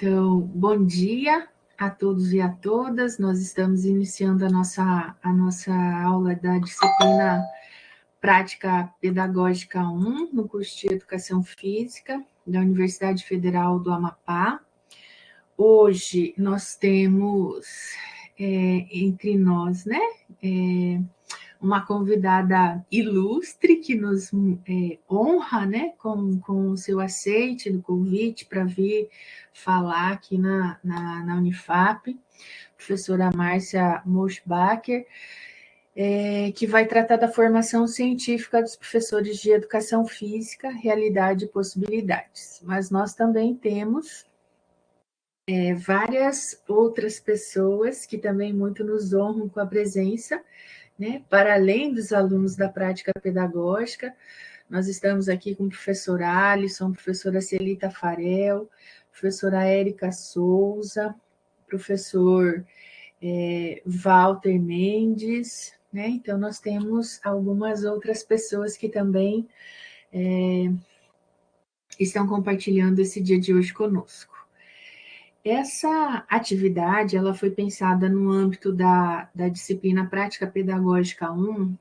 Então, bom dia a todos e a todas. Nós estamos iniciando a nossa aula da disciplina Prática Pedagógica 1, no curso de Educação Física da Universidade Federal do Amapá. Hoje nós temos entre nós, uma convidada ilustre que nos honra, com o seu aceite do convite para vir falar aqui na Unifap, professora Márcia Moschbacher, que vai tratar da formação científica dos professores de Educação Física, Realidade e Possibilidades. Mas nós também temos várias outras pessoas que também muito nos honram com a presença, para além dos alunos da prática pedagógica. Nós estamos aqui com o professor Alisson, professora Celita Farel, professora Érica Souza, professor Walter Mendes, Então, nós temos algumas outras pessoas que também estão compartilhando esse dia de hoje conosco. Essa atividade ela foi pensada no âmbito da disciplina Prática Pedagógica 1,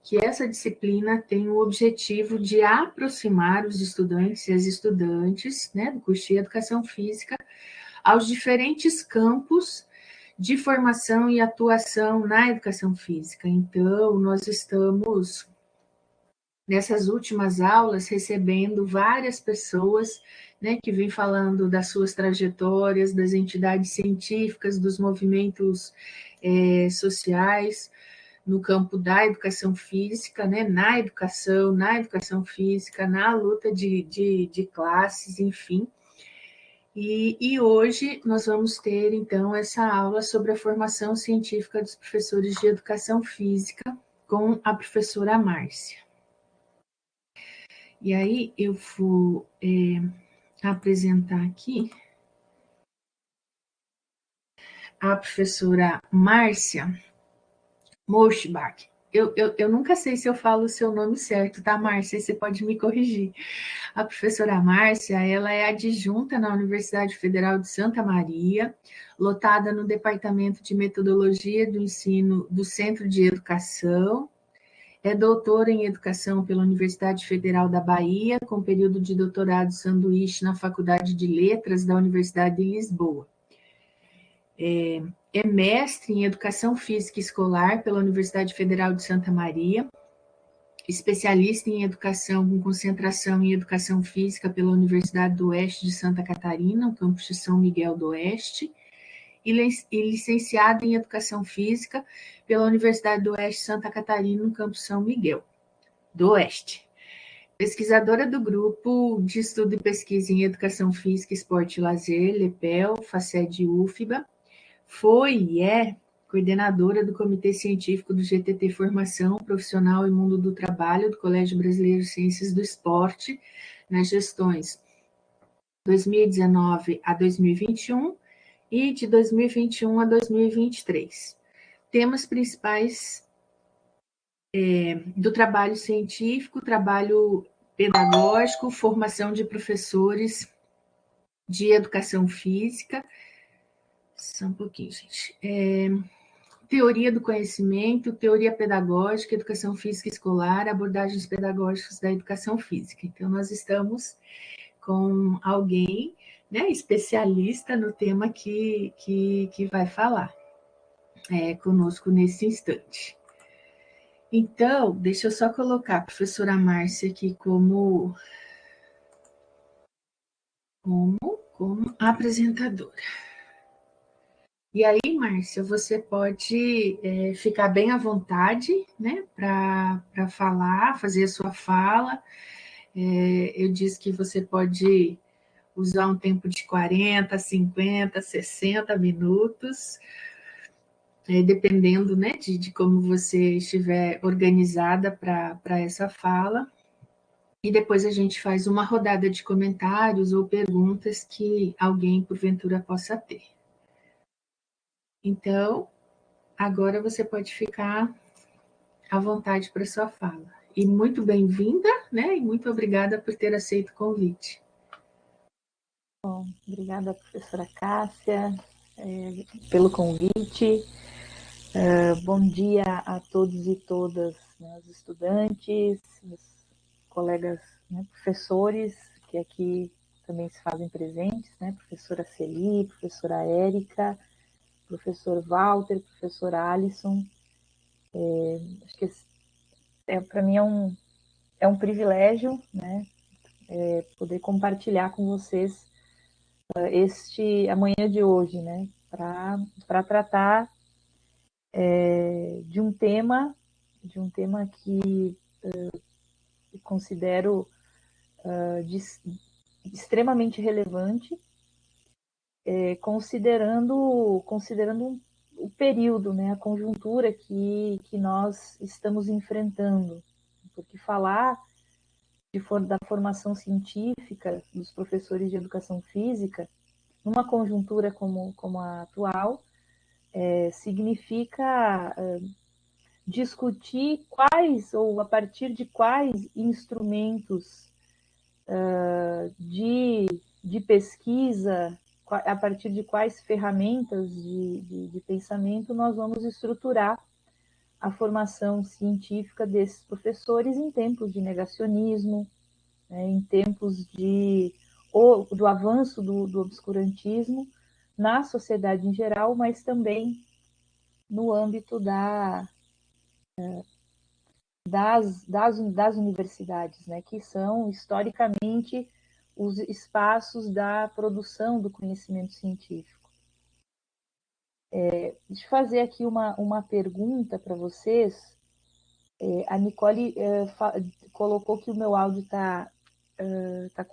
que essa disciplina tem o objetivo de aproximar os estudantes e as estudantes, do curso de Educação Física aos diferentes campos de formação e atuação na educação física. Então, nós estamos, nessas últimas aulas, recebendo várias pessoas que vem falando das suas trajetórias, das entidades científicas, dos movimentos sociais no campo da educação física, na educação física, na luta de classes, enfim. E hoje nós vamos ter, então, essa aula sobre a formação científica dos professores de educação física com a professora Márcia. E aí eu vou apresentar aqui a professora Márcia Moschbach. Eu nunca sei se eu falo o seu nome certo, tá, Márcia? Você pode me corrigir. A professora Márcia, ela é adjunta na Universidade Federal de Santa Maria, lotada no Departamento de Metodologia do Ensino do Centro de Educação. É doutora em Educação pela Universidade Federal da Bahia, com período de doutorado sanduíche na Faculdade de Letras da Universidade de Lisboa. É mestre em Educação Física Escolar pela Universidade Federal de Santa Maria, especialista em Educação com concentração em Educação Física pela Universidade do Oeste de Santa Catarina, no campus de São Miguel do Oeste, e licenciada em Educação Física pela Universidade do Oeste de Santa Catarina, no campus São Miguel do Oeste. Pesquisadora do Grupo de Estudo e Pesquisa em Educação Física, Esporte e Lazer, LEPEL, FACED UFBA, foi e é coordenadora do Comitê Científico do GTT Formação Profissional e Mundo do Trabalho do Colégio Brasileiro de Ciências do Esporte, nas gestões 2019 a 2021 e de 2021 a 2023. Temas principais do trabalho científico, trabalho pedagógico, formação de professores de educação física. Só um pouquinho, gente. Teoria do conhecimento, teoria pedagógica, educação física escolar, abordagens pedagógicas da educação física. Então, nós estamos com alguém, especialista no tema que vai falar conosco nesse instante. Então, deixa eu só colocar a professora Márcia aqui como apresentadora. E aí, Márcia, você pode ficar bem à vontade, para falar, fazer a sua fala. Eu disse que você pode usar um tempo de 40, 50, 60 minutos, dependendo, de como você estiver organizada para essa fala. E depois a gente faz uma rodada de comentários ou perguntas que alguém, porventura, possa ter. Então, agora você pode ficar à vontade para a sua fala. E muito bem-vinda, e muito obrigada por ter aceito o convite. Bom, obrigada, professora Cássia, pelo convite. Bom dia a todos e todas, né, os estudantes, os colegas, né, professores, que aqui também se fazem presentes, né, professora Celi, professora Érica, professor Walter, professora Alisson. Acho que para mim é um privilégio, né, poder compartilhar com vocês a manhã de hoje, né, para tratar de um tema que considero extremamente relevante, considerando o período, né, a conjuntura que nós estamos enfrentando. Porque falar da formação científica dos professores de educação física, numa conjuntura como a atual, significa discutir quais ou a partir de quais instrumentos de pesquisa, a partir de quais ferramentas de pensamento nós vamos estruturar a formação científica desses professores em tempos de negacionismo, né, em tempos do avanço do obscurantismo na sociedade em geral, mas também no âmbito das universidades, né, que são historicamente os espaços da produção do conhecimento científico. Deixa eu fazer aqui uma pergunta para vocês. A Nicole colocou que o meu áudio está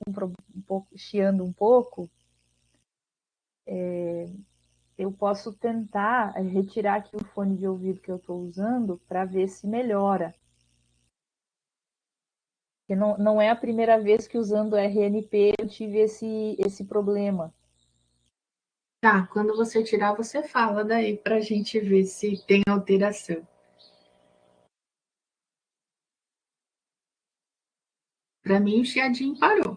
um pouco, chiando um pouco. Eu posso tentar retirar aqui o fone de ouvido que eu estou usando para ver se melhora. Porque não é a primeira vez que usando o RNP eu tive esse problema. Tá, quando você tirar, você fala daí para a gente ver se tem alteração. Para mim, o chiadinho parou.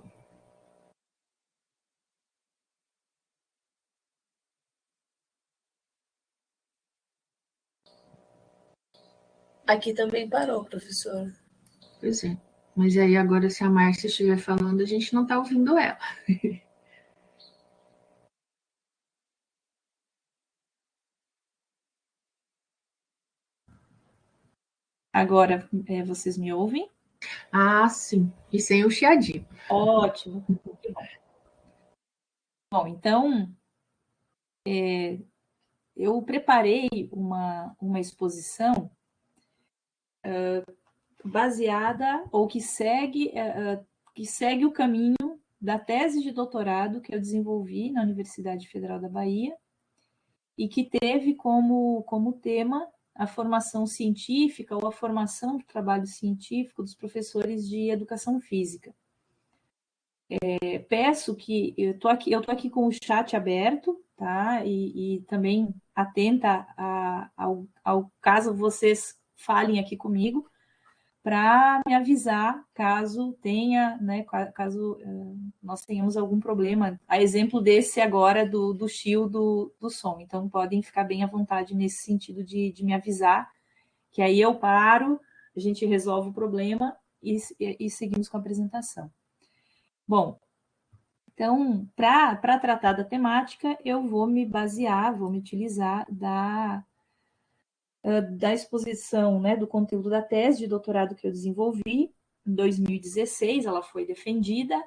Aqui também parou, professor. Pois é. Mas aí agora, se a Márcia estiver falando, a gente não está ouvindo ela. Agora, vocês me ouvem? Ah, sim. E sem o chiadinho. Ótimo. Bom, então, eu preparei uma exposição baseada ou que segue o caminho da tese de doutorado que eu desenvolvi na Universidade Federal da Bahia e que teve como tema a formação científica ou a formação do trabalho científico dos professores de educação física. Peço que eu tô aqui com o chat aberto, tá? E também atenta ao caso vocês falem aqui comigo, para me avisar caso tenha, né, caso nós tenhamos algum problema. A exemplo desse agora do chiu do som. Então, podem ficar bem à vontade nesse sentido de me avisar, que aí eu paro, a gente resolve o problema e seguimos com a apresentação. Bom, então, para tratar da temática, eu vou me utilizar da exposição, né, do conteúdo da tese de doutorado que eu desenvolvi. Em 2016, ela foi defendida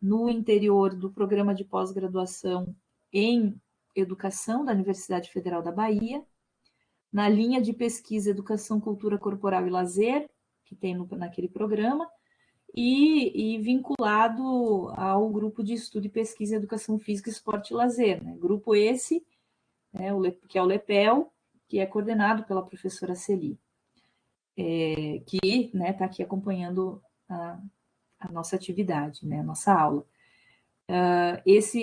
no interior do programa de pós-graduação em educação da Universidade Federal da Bahia, na linha de pesquisa Educação, Cultura Corporal e Lazer, que tem naquele programa, e vinculado ao grupo de estudo e pesquisa Educação Física, Esporte e Lazer, né? Grupo esse, né, que é o LEPEL, que é coordenado pela professora Celi, que está aqui acompanhando a nossa atividade, né, a nossa aula.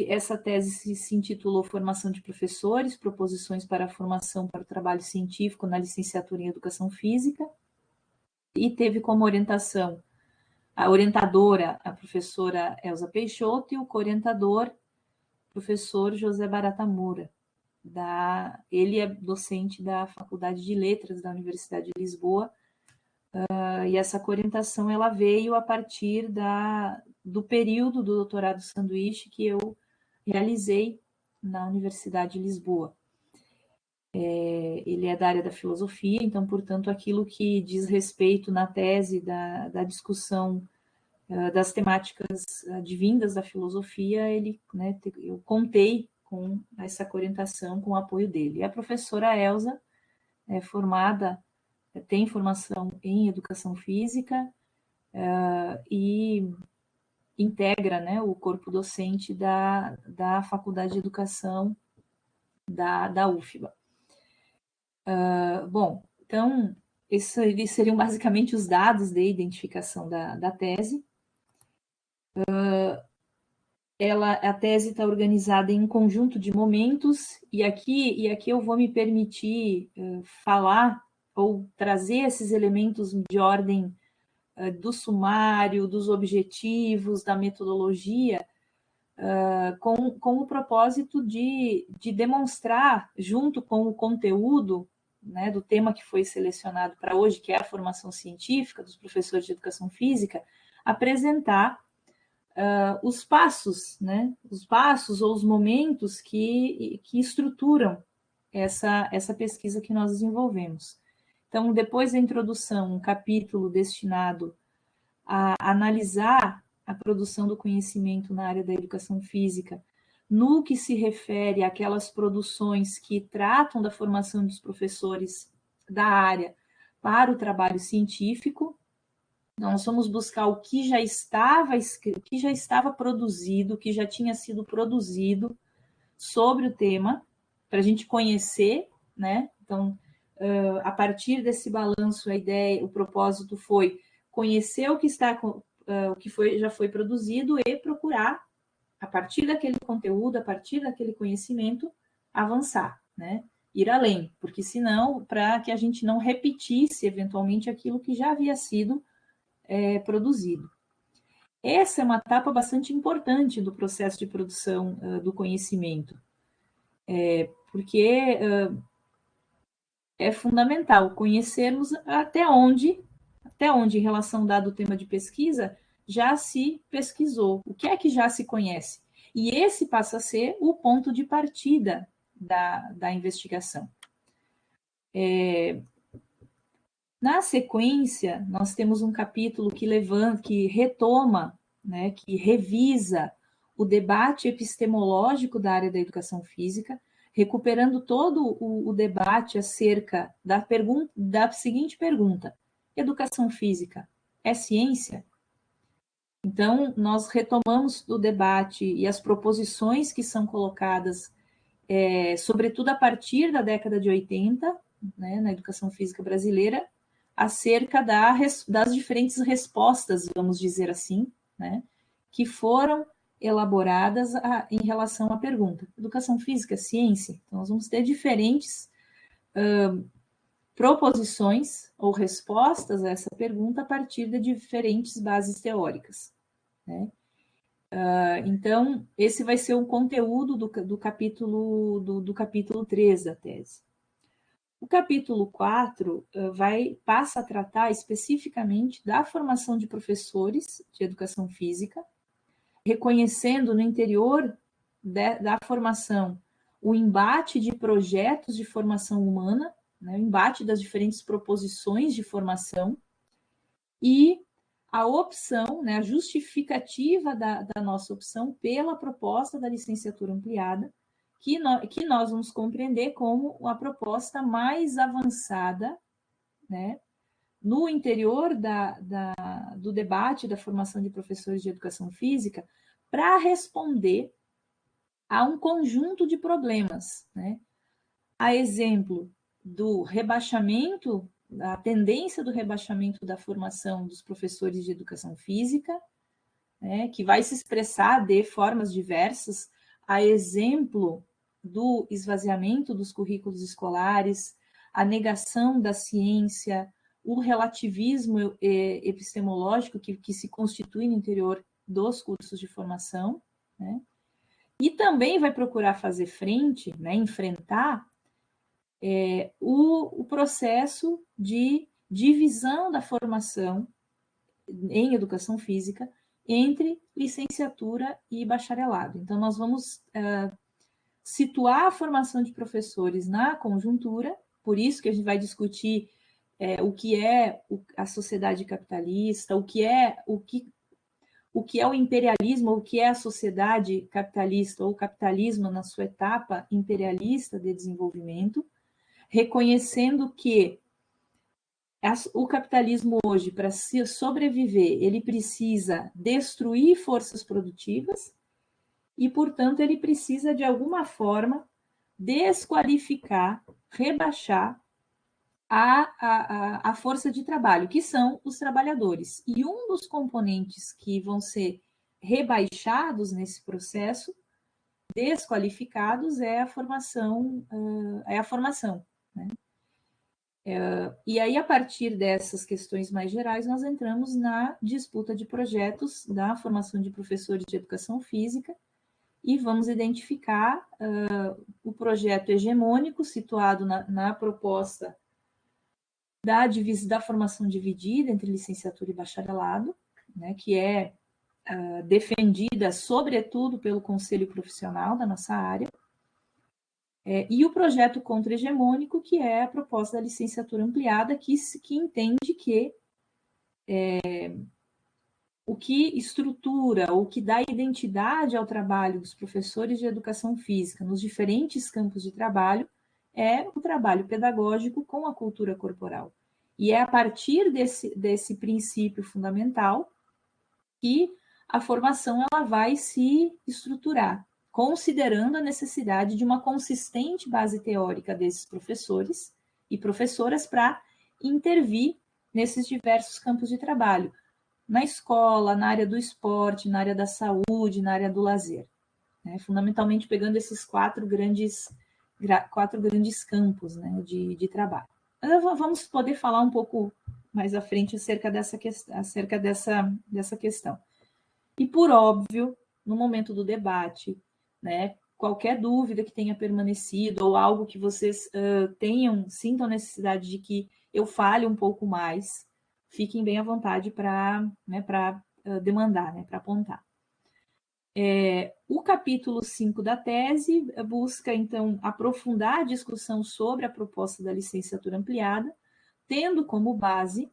Essa tese se intitulou Formação de Professores, Proposições para a Formação para o Trabalho Científico na Licenciatura em Educação Física, e teve como orientação a orientadora, a professora Elza Peixoto, e o co-orientador, professor José Barata Moura. Ele é docente da Faculdade de Letras da Universidade de Lisboa, e essa co-orientação ela veio a partir do período do doutorado sanduíche que eu realizei na Universidade de Lisboa. Ele é da área da filosofia, então, portanto, aquilo que diz respeito na tese da discussão das temáticas advindas da filosofia, eu contei com essa orientação, com o apoio dele. E a professora Elza é formada, tem formação em educação física e integra, né, o corpo docente da Faculdade de Educação da UFBA. Bom, então, esses seriam basicamente os dados de identificação da tese. A tese está organizada em um conjunto de momentos, e aqui eu vou me permitir falar ou trazer esses elementos de ordem do sumário, dos objetivos, da metodologia, com o propósito de demonstrar, junto com o conteúdo, né, do tema que foi selecionado para hoje, que é a formação científica dos professores de educação física, apresentar os passos, né, os passos ou os momentos que estruturam essa pesquisa que nós desenvolvemos. Então, depois da introdução, um capítulo destinado a analisar a produção do conhecimento na área da educação física, no que se refere àquelas produções que tratam da formação dos professores da área para o trabalho científico. Nós vamos buscar o que já estava escrito, o que já estava produzido, o que já tinha sido produzido sobre o tema, para a gente conhecer, né? Então, a partir desse balanço, a ideia, o propósito foi conhecer o que já foi produzido e procurar, a partir daquele conteúdo, a partir daquele conhecimento, avançar, né? Ir além, porque senão, para que a gente não repetisse eventualmente aquilo que já havia sido produzido. Essa é uma etapa bastante importante do processo de produção do conhecimento, porque é fundamental conhecermos até onde, em relação dado o tema de pesquisa, já se pesquisou, o que é que já se conhece. E esse passa a ser o ponto de partida da investigação. Na sequência, nós temos um capítulo que retoma, né, que revisa o debate epistemológico da área da educação física, recuperando todo o debate acerca da seguinte pergunta: educação física é ciência? Então, nós retomamos o debate e as proposições que são colocadas, sobretudo a partir da década de 80, né, na educação física brasileira, acerca das diferentes respostas, vamos dizer assim, né, que foram elaboradas em relação à pergunta: educação física é ciência? Então, nós vamos ter diferentes proposições ou respostas a essa pergunta a partir de diferentes bases teóricas, né? Então, esse vai ser o conteúdo do capítulo 3 da tese. O capítulo 4 passa a tratar especificamente da formação de professores de educação física, reconhecendo no interior da formação o embate de projetos de formação humana, né, o embate das diferentes proposições de formação e a opção, né, a justificativa da nossa opção pela proposta da licenciatura ampliada, que nós vamos compreender como a proposta mais avançada, né, no interior do debate da formação de professores de educação física, para responder a um conjunto de problemas, né? A exemplo do rebaixamento, a tendência do rebaixamento da formação dos professores de educação física, né, que vai se expressar de formas diversas, a exemplo do esvaziamento dos currículos escolares, a negação da ciência, o relativismo epistemológico que se constitui no interior dos cursos de formação, né? E também vai procurar fazer frente, né, enfrentar o processo de divisão da formação em educação física entre licenciatura e bacharelado. Então, nós vamos situar a formação de professores na conjuntura, por isso que a gente vai discutir o que é a sociedade capitalista, o que é o imperialismo, o que é a sociedade capitalista ou capitalismo na sua etapa imperialista de desenvolvimento, reconhecendo que o capitalismo hoje, para sobreviver, ele precisa destruir forças produtivas e, portanto, ele precisa, de alguma forma, desqualificar, rebaixar a força de trabalho, que são os trabalhadores. E um dos componentes que vão ser rebaixados nesse processo, desqualificados, é a formação, né? E aí, a partir dessas questões mais gerais, nós entramos na disputa de projetos da formação de professores de educação física e vamos identificar o projeto hegemônico situado na proposta da formação dividida entre licenciatura e bacharelado, né, que é defendida, sobretudo, pelo conselho profissional da nossa área, e o projeto contra-hegemônico, que é a proposta da licenciatura ampliada, que entende que o que estrutura, ou que dá identidade ao trabalho dos professores de educação física nos diferentes campos de trabalho é o trabalho pedagógico com a cultura corporal. E é a partir desse princípio fundamental que a formação ela vai se estruturar, considerando a necessidade de uma consistente base teórica desses professores e professoras para intervir nesses diversos campos de trabalho, na escola, na área do esporte, na área da saúde, na área do lazer, né? Fundamentalmente pegando esses quatro grandes campos, né, de trabalho. Vamos poder falar um pouco mais à frente acerca dessa questão. E, por óbvio, no momento do debate, né, qualquer dúvida que tenha permanecido ou algo que vocês sintam a necessidade de que eu fale um pouco mais, fiquem bem à vontade para demandar, né, para apontar. O capítulo 5 da tese busca, então, aprofundar a discussão sobre a proposta da licenciatura ampliada, tendo como base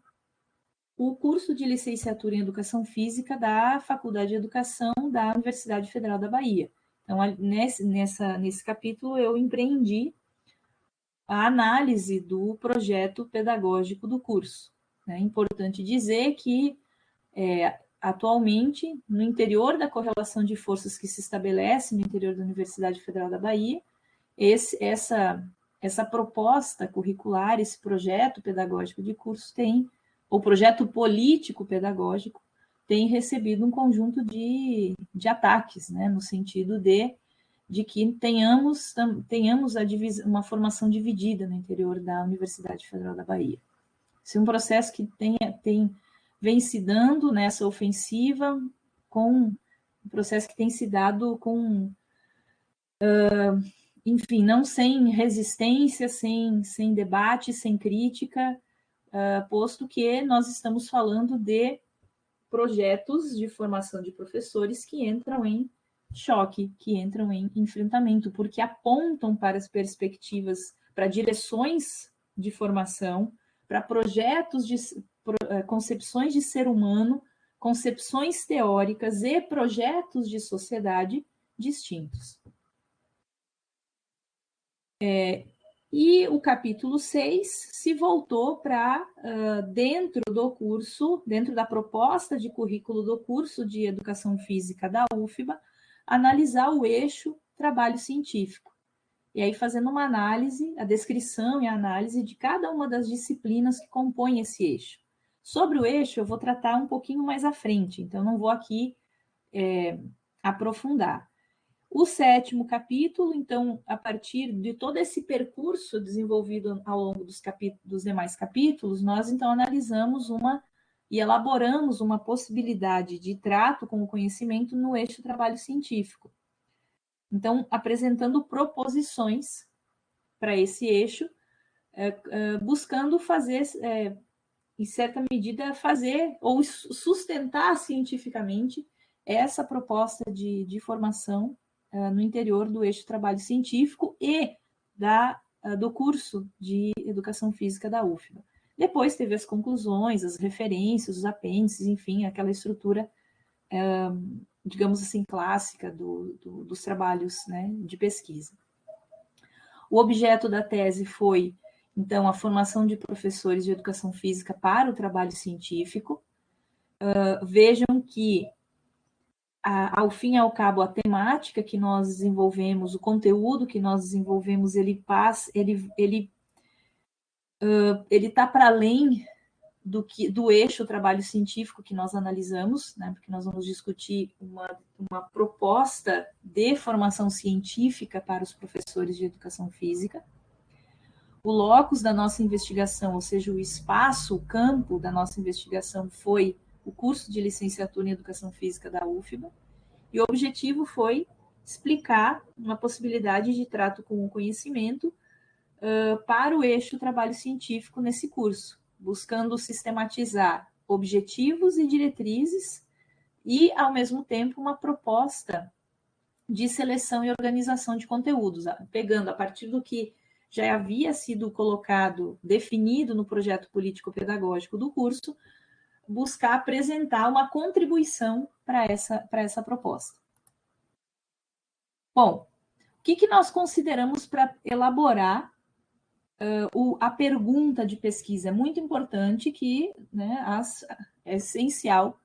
o curso de licenciatura em Educação Física da Faculdade de Educação da Universidade Federal da Bahia. Então, nesse capítulo, eu empreendi a análise do projeto pedagógico do curso. É importante dizer que, atualmente, no interior da correlação de forças que se estabelece no interior da Universidade Federal da Bahia, essa proposta curricular, esse projeto pedagógico de curso o projeto político pedagógico tem recebido um conjunto de ataques, né, no sentido de que tenhamos uma formação dividida no interior da Universidade Federal da Bahia. Esse é um processo que vem se dando nessa ofensiva, um processo que tem se dado com, enfim, não sem resistência, sem debate, sem crítica, posto que nós estamos falando de projetos de formação de professores que entram em choque, que entram em enfrentamento, porque apontam para as perspectivas, para direções de formação, para projetos concepções de ser humano, concepções teóricas e projetos de sociedade distintos. E o capítulo 6 se voltou para, dentro do curso, dentro da proposta de currículo do curso de Educação Física da UFBA, analisar o eixo trabalho científico. E aí fazendo uma análise, a descrição e a análise de cada uma das disciplinas que compõem esse eixo. Sobre o eixo, eu vou tratar um pouquinho mais à frente, então não vou aqui aprofundar. O 7º capítulo, então, a partir de todo esse percurso desenvolvido ao longo dos demais capítulos, nós, então, analisamos e elaboramos uma possibilidade de trato com o conhecimento no eixo trabalho científico. Então, apresentando proposições para esse eixo, buscando fazer, em certa medida, fazer ou sustentar cientificamente essa proposta de formação no interior do eixo trabalho científico e do curso de Educação Física da UFBA. Depois teve as conclusões, as referências, os apêndices, enfim, aquela estrutura, digamos assim, clássica dos trabalhos, né, de pesquisa. O objeto da tese foi, então, a formação de professores de educação física para o trabalho científico. Vejam que, ao fim e ao cabo, a temática que nós desenvolvemos, o conteúdo que nós desenvolvemos, ele está para além do eixo trabalho científico que nós analisamos, né, porque nós vamos discutir uma proposta de formação científica para os professores de educação física. O locus da nossa investigação, ou seja, o espaço, o campo da nossa investigação foi o curso de licenciatura em Educação Física da UFBA, e o objetivo foi explicar uma possibilidade de trato com o conhecimento para o eixo trabalho científico nesse curso, buscando sistematizar objetivos e diretrizes e, ao mesmo tempo, uma proposta de seleção e organização de conteúdos, pegando a partir do que já havia sido colocado, definido no projeto político-pedagógico do curso, buscar apresentar uma contribuição para essa proposta. Bom, o que nós consideramos para elaborar a pergunta de pesquisa? É muito importante que, né, é essencial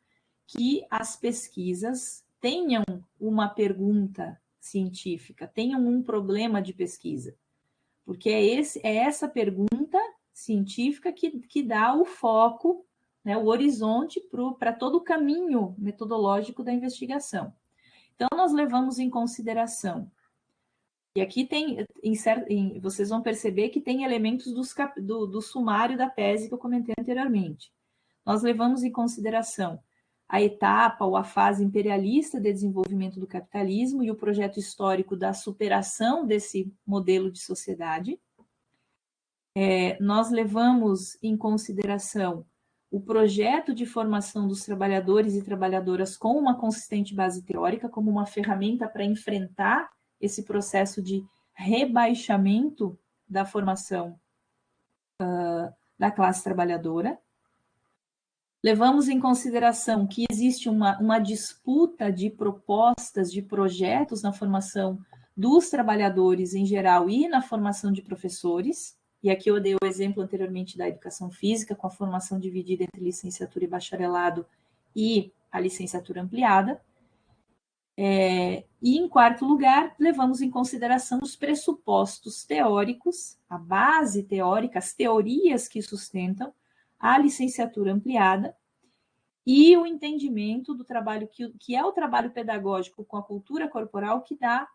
que as pesquisas tenham uma pergunta científica, tenham um problema de pesquisa, porque é essa pergunta científica que dá o foco, né, o horizonte para todo o caminho metodológico da investigação. Então, nós levamos em consideração, e aqui vocês vão perceber que tem elementos do sumário da tese que eu comentei anteriormente. Nós levamos em consideração a etapa ou a fase imperialista de desenvolvimento do capitalismo e o projeto histórico da superação desse modelo de sociedade. Nós levamos em consideração o projeto de formação dos trabalhadores e trabalhadoras com uma consistente base teórica, como uma ferramenta para enfrentar esse processo de rebaixamento da formação da classe trabalhadora. Levamos em consideração que existe uma disputa de propostas, de projetos na formação dos trabalhadores em geral e na formação de professores. E aqui eu dei o exemplo anteriormente da educação física, com a formação dividida entre licenciatura e bacharelado e a licenciatura ampliada. E, em quarto lugar, levamos em consideração os pressupostos teóricos, a base teórica, as teorias que sustentam a licenciatura ampliada e o entendimento do trabalho que é o trabalho pedagógico com a cultura corporal, que dá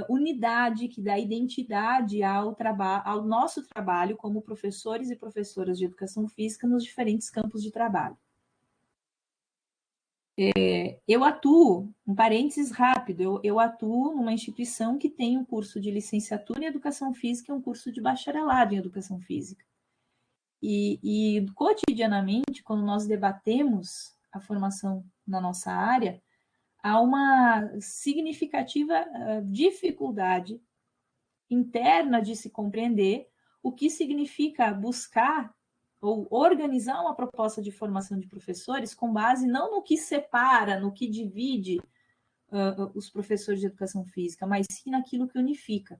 unidade, que dá identidade ao nosso trabalho como professores e professoras de educação física nos diferentes campos de trabalho. Eu atuo, um parênteses rápido, eu atuo numa instituição que tem um curso de licenciatura em Educação Física e um curso de bacharelado em Educação Física. E cotidianamente, quando nós debatemos a formação na nossa área, há uma significativa dificuldade interna de se compreender o que significa buscar ou organizar uma proposta de formação de professores com base não no que separa, no que divide os professores de educação física, mas sim naquilo que unifica.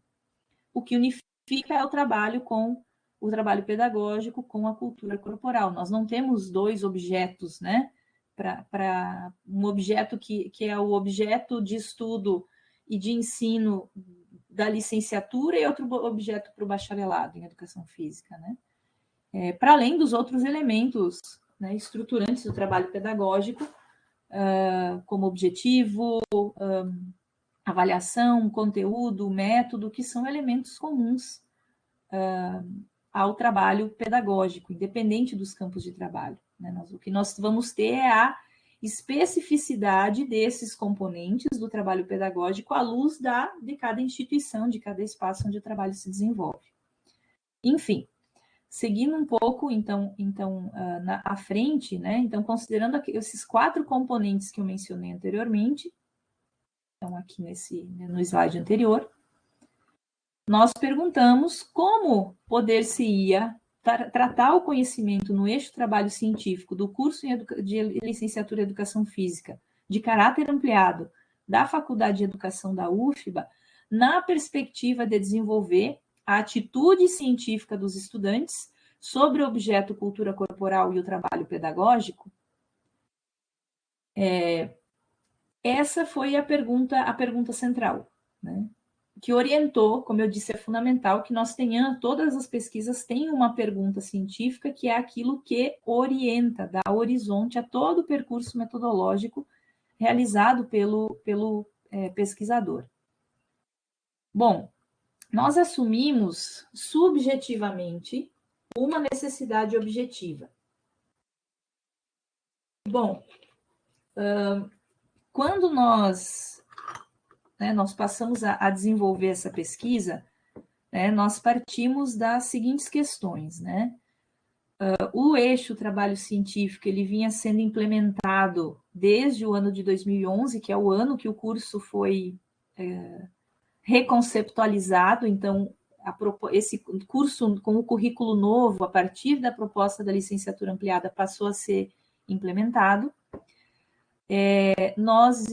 O que unifica é o trabalho pedagógico com a cultura corporal. Nós não temos dois objetos, né? Para um objeto que é o objeto de estudo e de ensino da licenciatura e outro objeto para o bacharelado em educação física, né? Para além dos outros elementos, né, estruturantes do trabalho pedagógico, como objetivo, avaliação, conteúdo, método, que são elementos comuns ao trabalho pedagógico, independente dos campos de trabalho, né? O que nós vamos ter é a especificidade desses componentes do trabalho pedagógico à luz de cada instituição, de cada espaço onde o trabalho se desenvolve. Enfim, seguindo um pouco, então à frente, né? Então, considerando esses 4 componentes que eu mencionei anteriormente, então aqui no slide anterior, nós perguntamos como poder-se-ia tratar o conhecimento no eixo trabalho científico do curso de licenciatura em Educação Física de caráter ampliado da Faculdade de Educação da UFBA, na perspectiva de desenvolver a atitude científica dos estudantes sobre o objeto cultura corporal e o trabalho pedagógico. Essa foi a pergunta central, né? Que orientou, como eu disse, é fundamental que nós tenhamos, todas as pesquisas têm uma pergunta científica que é aquilo que orienta, dá horizonte a todo o percurso metodológico realizado pelo pesquisador. Bom, nós assumimos subjetivamente uma necessidade objetiva. Bom, quando nós passamos a desenvolver essa pesquisa, né, nós partimos das seguintes questões, né? O eixo trabalho científico, ele vinha sendo implementado desde o ano de 2011, que é o ano que o curso foi reconceptualizado. Então, esse curso com o currículo novo, a partir da proposta da licenciatura ampliada, passou a ser implementado. Nós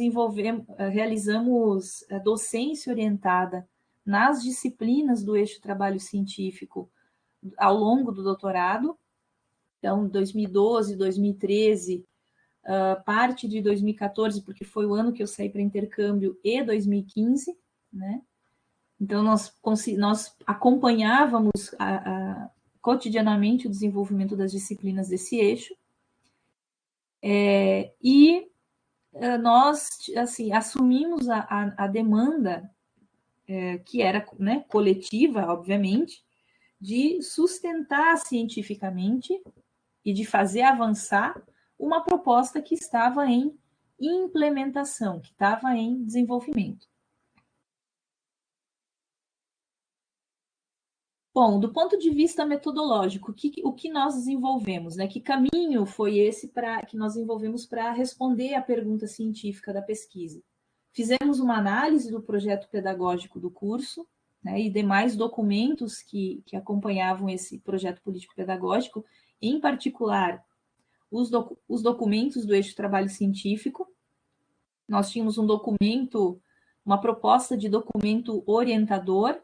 realizamos a docência orientada nas disciplinas do eixo trabalho científico ao longo do doutorado. Então, 2012, 2013, parte de 2014, porque foi o ano que eu saí para intercâmbio, e 2015, né? Então, nós acompanhávamos cotidianamente o desenvolvimento das disciplinas desse eixo. E nós, assim, assumimos a demanda, que era, né, coletiva, obviamente, de sustentar cientificamente e de fazer avançar uma proposta que estava em implementação, que estava em desenvolvimento. Bom, do ponto de vista metodológico, o que nós desenvolvemos, né? Que caminho foi esse que nós desenvolvemos para responder à pergunta científica da pesquisa? Fizemos uma análise do projeto pedagógico do curso, né, e demais documentos que acompanhavam esse projeto político-pedagógico, em particular os documentos do eixo trabalho científico. Nós tínhamos um documento, uma proposta de documento orientador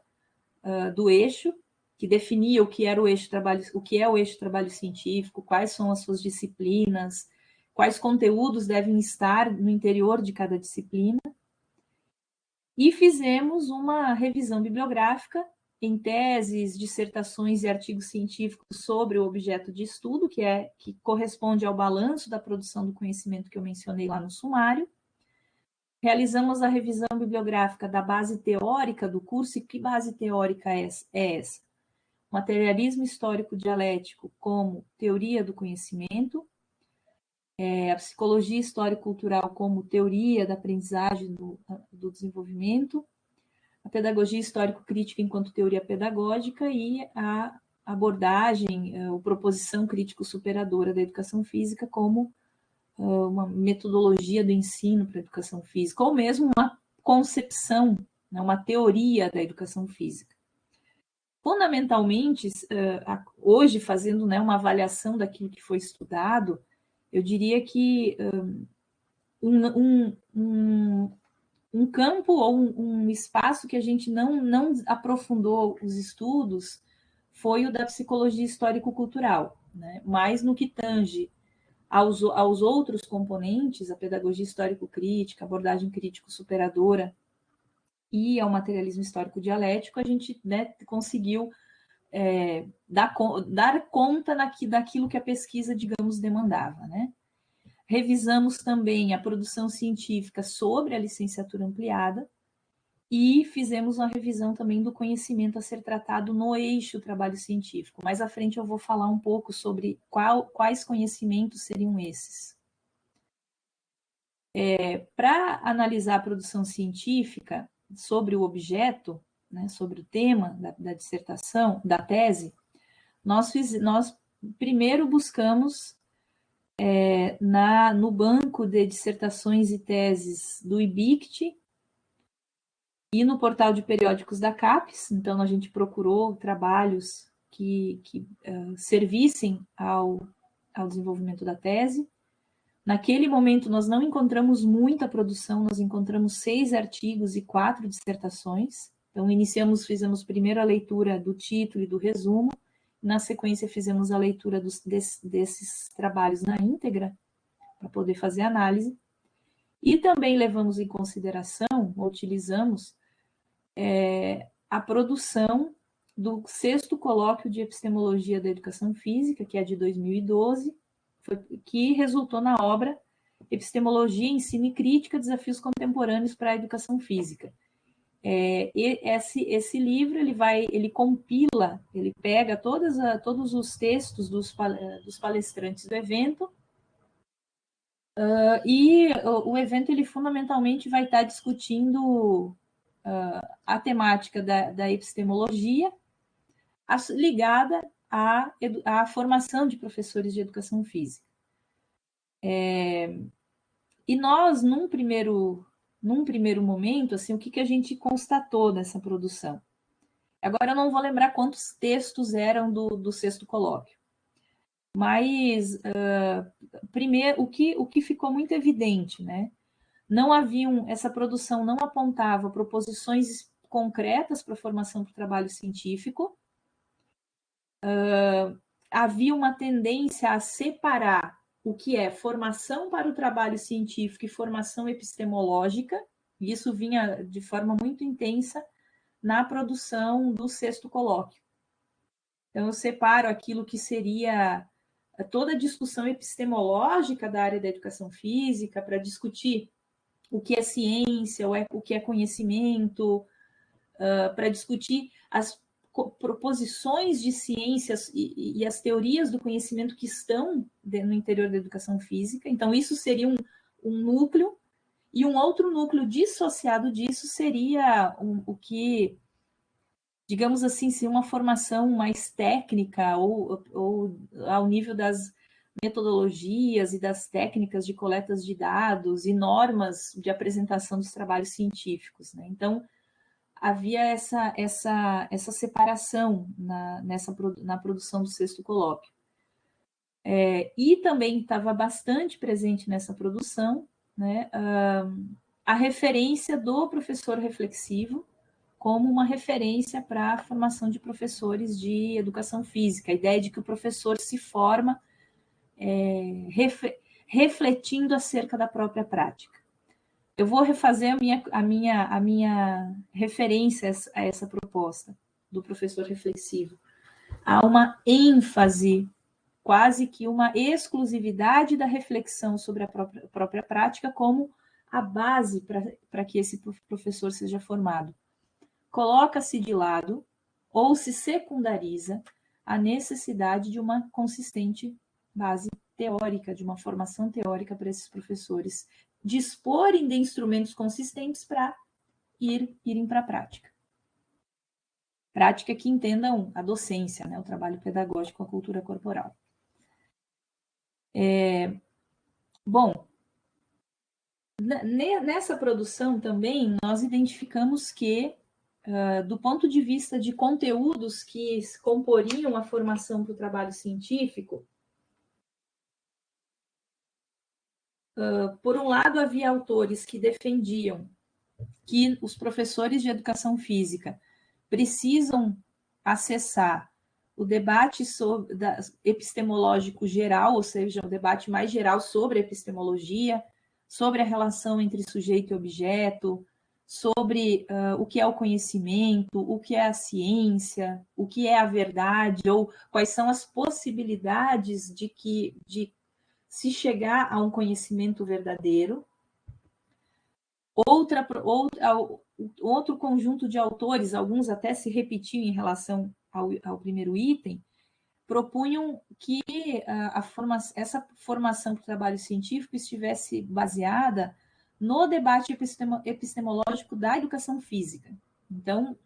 do eixo, que definia o que era o eixo trabalho, o que é o eixo trabalho científico, quais são as suas disciplinas, quais conteúdos devem estar no interior de cada disciplina. E fizemos uma revisão bibliográfica em teses, dissertações e artigos científicos sobre o objeto de estudo, que corresponde ao balanço da produção do conhecimento que eu mencionei lá no sumário. Realizamos a revisão bibliográfica da base teórica do curso. E que base teórica é essa? Materialismo histórico dialético como teoria do conhecimento, a psicologia histórico-cultural como teoria da aprendizagem do desenvolvimento, a pedagogia histórico-crítica enquanto teoria pedagógica e a abordagem, a proposição crítico-superadora da educação física como uma metodologia do ensino para a educação física, ou mesmo uma concepção, né, uma teoria da educação física. Fundamentalmente, hoje, fazendo, né, uma avaliação daquilo que foi estudado, eu diria que um campo ou um espaço que a gente não aprofundou os estudos foi o da psicologia histórico-cultural, né? Mas no que tange aos outros componentes, a pedagogia histórico-crítica, abordagem crítico-superadora e ao materialismo histórico-dialético, a gente, né, conseguiu dar conta daquilo que a pesquisa, digamos, demandava, né? Revisamos também a produção científica sobre a licenciatura ampliada, e fizemos uma revisão também do conhecimento a ser tratado no eixo trabalho científico. Mais à frente eu vou falar um pouco sobre quais conhecimentos seriam esses. Para analisar a produção científica sobre o objeto, né, sobre o tema da dissertação, da tese, nós primeiro buscamos no banco de dissertações e teses do IBICT e no portal de periódicos da CAPES. Então, a gente procurou trabalhos que servissem ao desenvolvimento da tese. Naquele momento, nós não encontramos muita produção, nós encontramos 6 artigos e 4 dissertações. Então, fizemos primeiro a leitura do título e do resumo, na sequência fizemos a leitura desses trabalhos na íntegra, para poder fazer análise, e também levamos em consideração, utilizamos, a produção do 6º Colóquio de Epistemologia da Educação Física, que é de 2012, que resultou na obra Epistemologia, Ensino e Crítica, Desafios Contemporâneos para a Educação Física. Esse livro ele compila, ele pega todos os textos dos palestrantes do evento, e o evento ele fundamentalmente vai estar discutindo a temática da epistemologia ligada à formação de professores de educação física. E nós, num primeiro momento, assim, o que a gente constatou nessa produção? Agora eu não vou lembrar quantos textos eram do 6º colóquio, mas primeiro o que ficou muito evidente, né? Essa produção não apontava proposições concretas para a formação do trabalho científico. Havia uma tendência a separar o que é formação para o trabalho científico e formação epistemológica, e isso vinha de forma muito intensa na produção do 6º colóquio. Então, eu separo aquilo que seria toda a discussão epistemológica da área da educação física, para discutir o que é ciência, o que é conhecimento, para discutir as proposições de ciências e as teorias do conhecimento que estão no interior da educação física. Então, isso seria um núcleo, e um outro núcleo dissociado disso seria o que, digamos assim, seria uma formação mais técnica ou ao nível das metodologias e das técnicas de coletas de dados e normas de apresentação dos trabalhos científicos, né? Então, havia essa separação na produção do 6º colóquio. E também estava bastante presente nessa produção, né, a referência do professor reflexivo como uma referência para a formação de professores de educação física, a ideia de que o professor se forma refletindo acerca da própria prática. Eu vou refazer a minha referência a essa proposta do professor reflexivo. Há uma ênfase, quase que uma exclusividade da reflexão sobre a própria prática como a base para que esse professor seja formado. Coloca-se de lado ou se secundariza a necessidade de uma consistente base teórica, de uma formação teórica para esses professores disporem de instrumentos consistentes para irem para a prática. Prática que entendam a docência, né, o trabalho pedagógico, a cultura corporal. Bom, nessa produção também nós identificamos que, do ponto de vista de conteúdos que comporiam a formação para o trabalho científico, por um lado, havia autores que defendiam que os professores de educação física precisam acessar o debate epistemológico geral, ou seja, o debate mais geral sobre epistemologia, sobre a relação entre sujeito e objeto, sobre o que é o conhecimento, o que é a ciência, o que é a verdade, ou quais são as possibilidades de se chegar a um conhecimento verdadeiro. outro conjunto de autores, alguns até se repetiam em relação ao primeiro item, propunham que essa formação para o trabalho científico estivesse baseada no debate epistemológico da educação física. Então,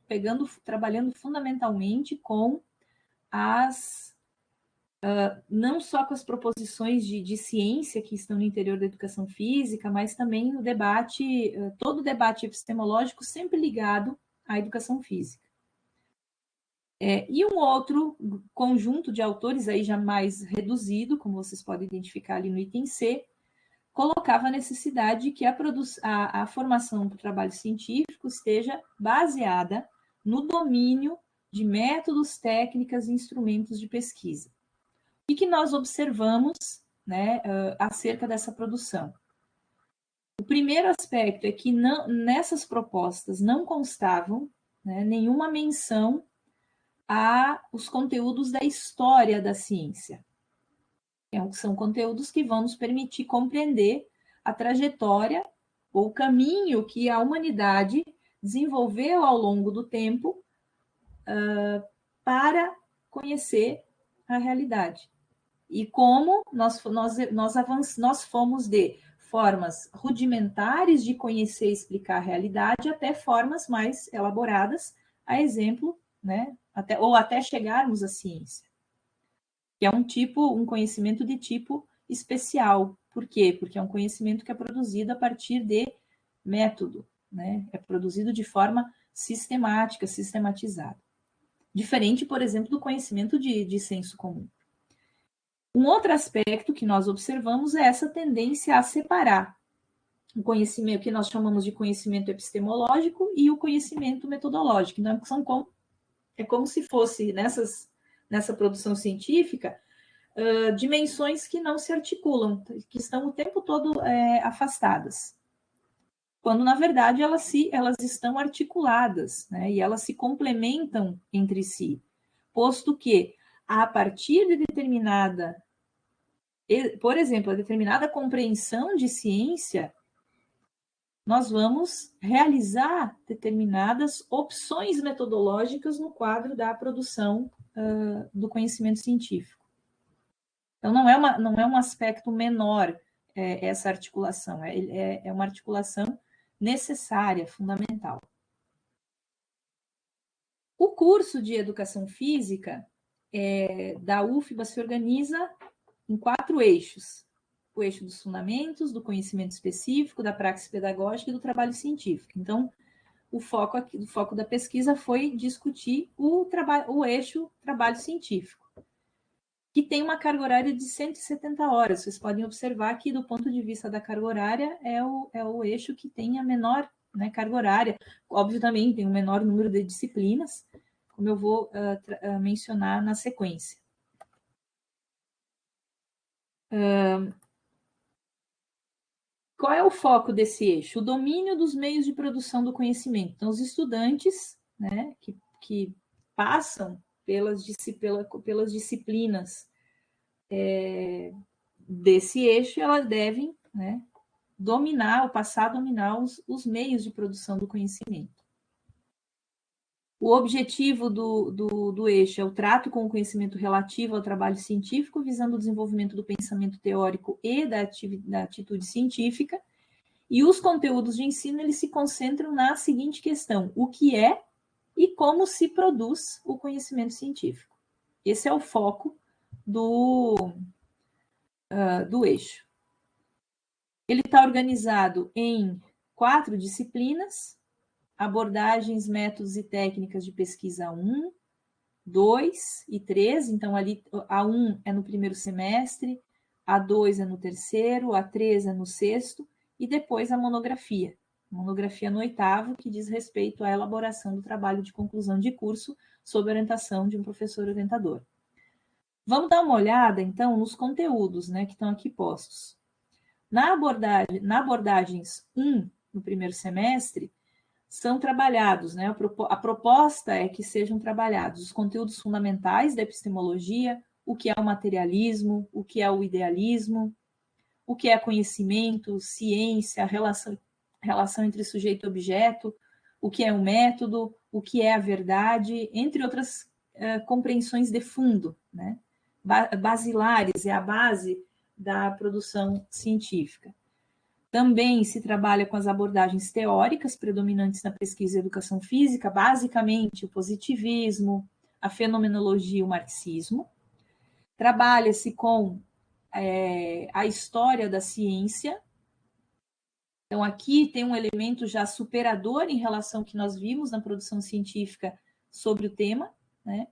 trabalhando fundamentalmente com não só com as proposições de ciência que estão no interior da educação física, mas também todo o debate epistemológico sempre ligado à educação física. E um outro conjunto de autores, aí já mais reduzido, como vocês podem identificar ali no item C, colocava a necessidade de que a formação do trabalho científico esteja baseada no domínio de métodos, técnicas e instrumentos de pesquisa. O que nós observamos, né, acerca dessa produção? O primeiro aspecto é que nessas propostas não constavam, né, nenhuma menção aos conteúdos da história da ciência. São conteúdos que vão nos permitir compreender a trajetória ou o caminho que a humanidade desenvolveu ao longo do tempo para conhecer a realidade. E como nós fomos de formas rudimentares de conhecer e explicar a realidade até formas mais elaboradas, a exemplo, né, até chegarmos à ciência, que é um conhecimento de tipo especial. Por quê? Porque é um conhecimento que é produzido a partir de método, né? É produzido de forma sistemática, sistematizada. Diferente, por exemplo, do conhecimento de senso comum. Um outro aspecto que nós observamos é essa tendência a separar o conhecimento que nós chamamos de conhecimento epistemológico e o conhecimento metodológico. Então, é como se fosse, nessa produção científica, dimensões que não se articulam, que estão o tempo todo afastadas. Quando, na verdade, elas estão articuladas, né? E elas se complementam entre si, posto que, a partir de por exemplo, a determinada compreensão de ciência, nós vamos realizar determinadas opções metodológicas no quadro da produção do conhecimento científico. Então, não é um aspecto menor essa articulação, é uma articulação necessária, fundamental. O curso de Educação Física da UFBA se organiza em 4 eixos. O eixo dos fundamentos, do conhecimento específico, da praxis pedagógica e do trabalho científico. Então, o foco da pesquisa foi discutir o eixo trabalho científico, que tem uma carga horária de 170 horas. Vocês podem observar que, do ponto de vista da carga horária, é o eixo que tem a menor, né, carga horária. Óbvio, também tem um menor número de disciplinas, como eu vou mencionar na sequência. Qual é o foco desse eixo? O domínio dos meios de produção do conhecimento. Então, os estudantes, né, que passam pelas disciplinas desse eixo, elas devem, né, passar a dominar os meios de produção do conhecimento. O objetivo do eixo é o trato com o conhecimento relativo ao trabalho científico, visando o desenvolvimento do pensamento teórico e da atitude científica. E os conteúdos de ensino, eles se concentram na seguinte questão: o que é e como se produz o conhecimento científico. Esse é o foco do eixo. Ele está organizado em 4 disciplinas: abordagens, métodos e técnicas de pesquisa 1, 2 e 3. Então, ali a 1 é no primeiro semestre, a 2 é no terceiro, a 3 é no sexto, e depois a monografia. Monografia no 8º, que diz respeito à elaboração do trabalho de conclusão de curso sob orientação de um professor orientador. Vamos dar uma olhada, então, nos conteúdos, né, que estão aqui postos. Na abordagens 1, no primeiro semestre, são trabalhados, né? A proposta é que sejam trabalhados os conteúdos fundamentais da epistemologia, o que é o materialismo, o que é o idealismo, o que é conhecimento, ciência, relação entre sujeito e objeto, o que é o método, o que é a verdade, entre outras compreensões de fundo, né? Basilares, é a base da produção científica. Também se trabalha com as abordagens teóricas predominantes na pesquisa e educação física, basicamente o positivismo, a fenomenologia e o marxismo. Trabalha-se com a história da ciência. Então, aqui tem um elemento já superador em relação ao que nós vimos na produção científica sobre o tema, né?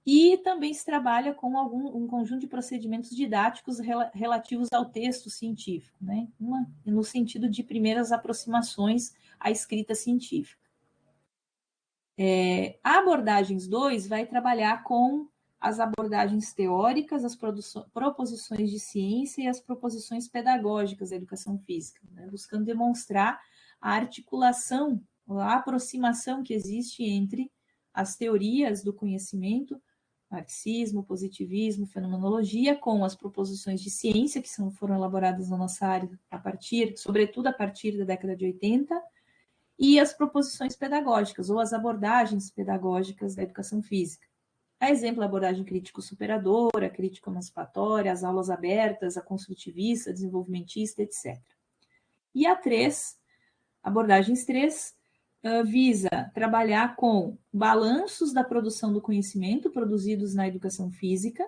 E também se trabalha com um conjunto de procedimentos didáticos relativos ao texto científico, né? No sentido de primeiras aproximações à escrita científica. A abordagens 2 vai trabalhar com as abordagens teóricas, as proposições de ciência e as proposições pedagógicas da educação física, né? Buscando demonstrar a articulação, a aproximação que existe entre as teorias do conhecimento, marxismo, positivismo, fenomenologia, com as proposições de ciência que foram elaboradas na nossa área sobretudo a partir da década de 80, e as proposições pedagógicas, ou as abordagens pedagógicas da educação física. A exemplo, a abordagem crítico-superadora, crítico-emancipatória, as aulas abertas, a construtivista, a desenvolvimentista, etc. E a abordagens 3, visa trabalhar com balanços da produção do conhecimento produzidos na educação física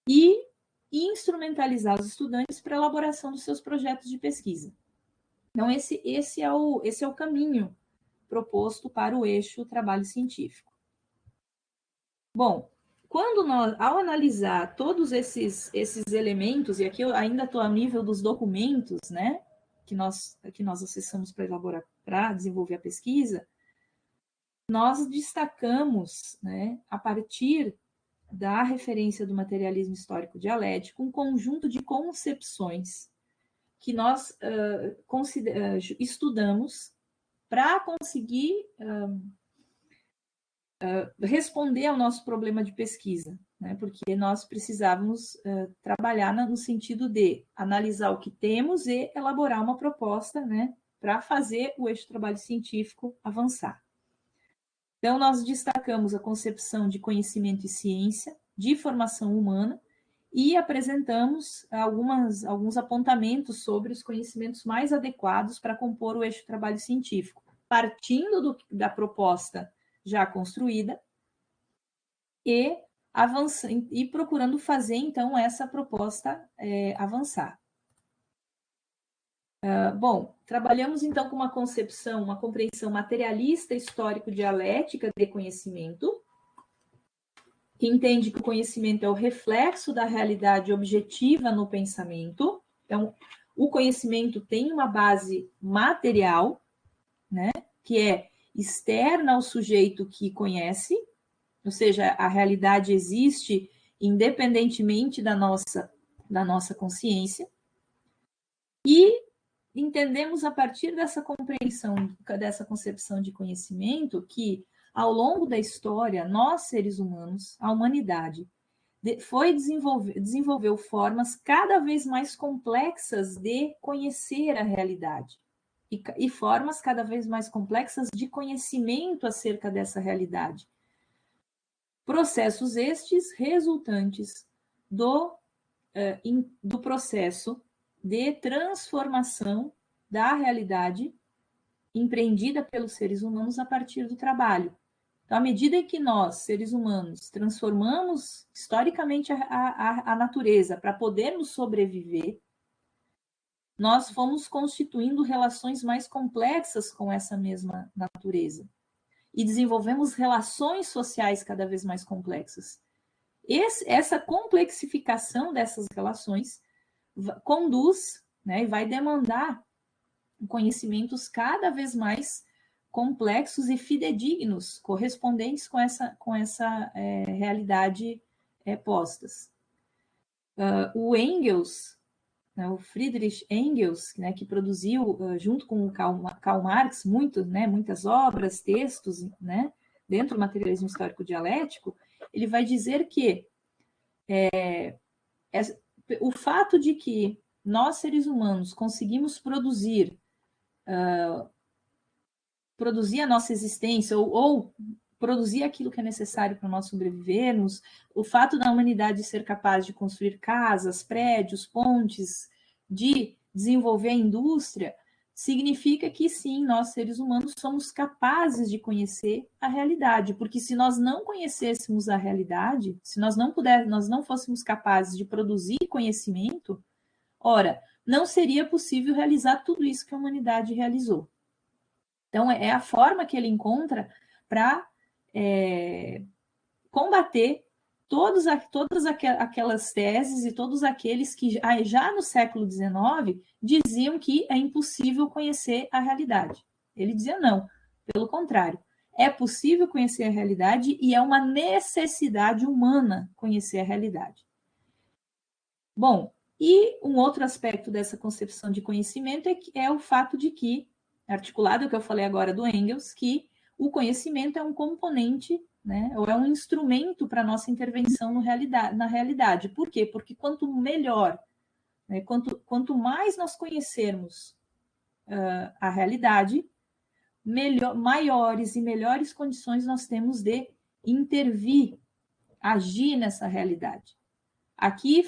e instrumentalizar os estudantes para a elaboração dos seus projetos de pesquisa. Então, esse é o caminho proposto para o eixo trabalho científico. Bom, ao analisar todos esses elementos, e aqui eu ainda estou a nível dos documentos, né, que nós acessamos para elaborar, para desenvolver a pesquisa, nós destacamos, né, a partir da referência do materialismo histórico dialético, um conjunto de concepções que nós estudamos para conseguir responder ao nosso problema de pesquisa, né? Porque nós precisávamos trabalhar no sentido de analisar o que temos e elaborar uma proposta, né, para fazer o eixo trabalho científico avançar. Então, nós destacamos a concepção de conhecimento e ciência, de formação humana, e apresentamos alguns apontamentos sobre os conhecimentos mais adequados para compor o eixo trabalho científico, partindo da proposta já construída e avançando e procurando fazer, então, essa proposta avançar. Bom, trabalhamos, então, com uma compreensão materialista, histórico-dialética de conhecimento, que entende que o conhecimento é o reflexo da realidade objetiva no pensamento. Então, o conhecimento tem uma base material, né, que é externa ao sujeito que conhece, ou seja, a realidade existe independentemente da nossa consciência, e entendemos a partir dessa compreensão, dessa concepção de conhecimento, que ao longo da história, nós, seres humanos, a humanidade, desenvolveu formas cada vez mais complexas de conhecer a realidade e formas cada vez mais complexas de conhecimento acerca dessa realidade. Processos estes resultantes do processo de transformação da realidade empreendida pelos seres humanos a partir do trabalho. Então, à medida em que nós, seres humanos, transformamos historicamente a natureza para podermos sobreviver, nós fomos constituindo relações mais complexas com essa mesma natureza e desenvolvemos relações sociais cada vez mais complexas. Essa complexificação dessas relações conduz, né, e vai demandar conhecimentos cada vez mais complexos e fidedignos, correspondentes com essa realidade postas. O Engels, né, o Friedrich Engels, né, que produziu, junto com o Karl Marx, muitas obras, textos, né, dentro do materialismo histórico dialético, ele vai dizer que o fato de que nós, seres humanos, conseguimos produzir produzir a nossa existência, ou produzir aquilo que é necessário para nós sobrevivermos, o fato da humanidade ser capaz de construir casas, prédios, pontes, de desenvolver a indústria, significa que sim, nós seres humanos somos capazes de conhecer a realidade, porque se nós não conhecêssemos a realidade, se nós não fôssemos capazes de produzir conhecimento, ora, não seria possível realizar tudo isso que a humanidade realizou. Então, é a forma que ele encontra para combater todas aquelas teses e todos aqueles que já no século XIX diziam que é impossível conhecer a realidade. Ele dizia não, pelo contrário, é possível conhecer a realidade e é uma necessidade humana conhecer a realidade. Bom, e um outro aspecto dessa concepção de conhecimento é o fato de que, articulado, o que eu falei agora do Engels, que o conhecimento é um componente, né, ou é um instrumento para a nossa intervenção na realidade. Por quê? Porque quanto melhor, né, quanto mais nós conhecermos a realidade, maiores e melhores condições nós temos de intervir, agir nessa realidade. Aqui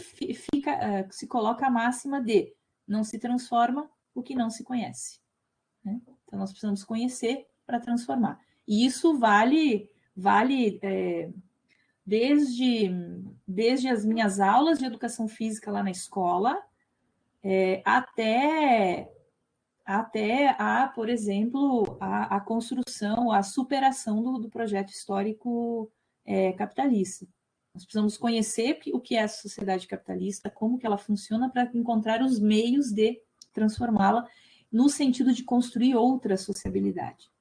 se coloca a máxima de não se transforma o que não se conhece. Né? Então, nós precisamos conhecer para transformar. E isso vale desde as minhas aulas de educação física lá na escola, até por exemplo, a construção, a superação do projeto histórico capitalista. Nós precisamos conhecer o que é a sociedade capitalista, como que ela funciona, para encontrar os meios de transformá-la no sentido de construir outra sociabilidade.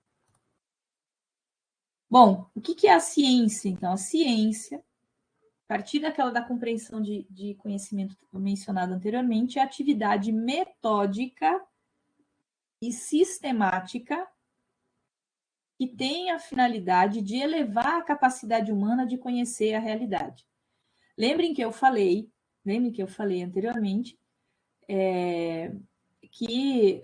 Bom, o que é a ciência? Então, a ciência, a partir da compreensão de conhecimento mencionado anteriormente, é a atividade metódica e sistemática que tem a finalidade de elevar a capacidade humana de conhecer a realidade. Lembrem que eu falei anteriormente que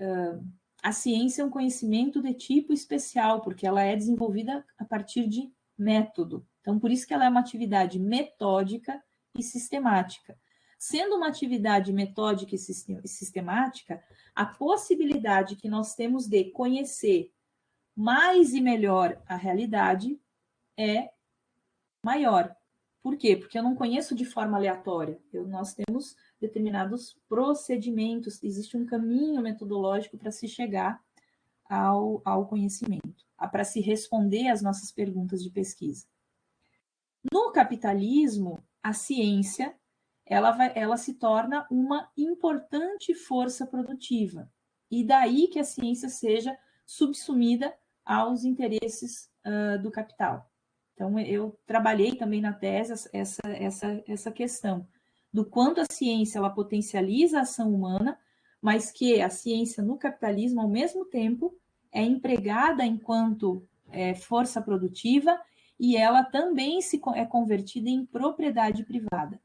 a ciência é um conhecimento de tipo especial, porque ela é desenvolvida a partir de método. Então, por isso que ela é uma atividade metódica e sistemática. Sendo uma atividade metódica e sistemática, a possibilidade que nós temos de conhecer mais e melhor a realidade é maior. Por quê? Porque eu não conheço de forma aleatória. Nós temos determinados procedimentos, existe um caminho metodológico para se chegar ao conhecimento, para se responder às nossas perguntas de pesquisa. No capitalismo, a ciência ela se torna uma importante força produtiva. E daí que a ciência seja subsumida aos interesses do capital. Então, eu trabalhei também na tese essa questão do quanto a ciência ela potencializa a ação humana, mas que a ciência no capitalismo, ao mesmo tempo, é empregada enquanto força produtiva e ela também é convertida em propriedade privada.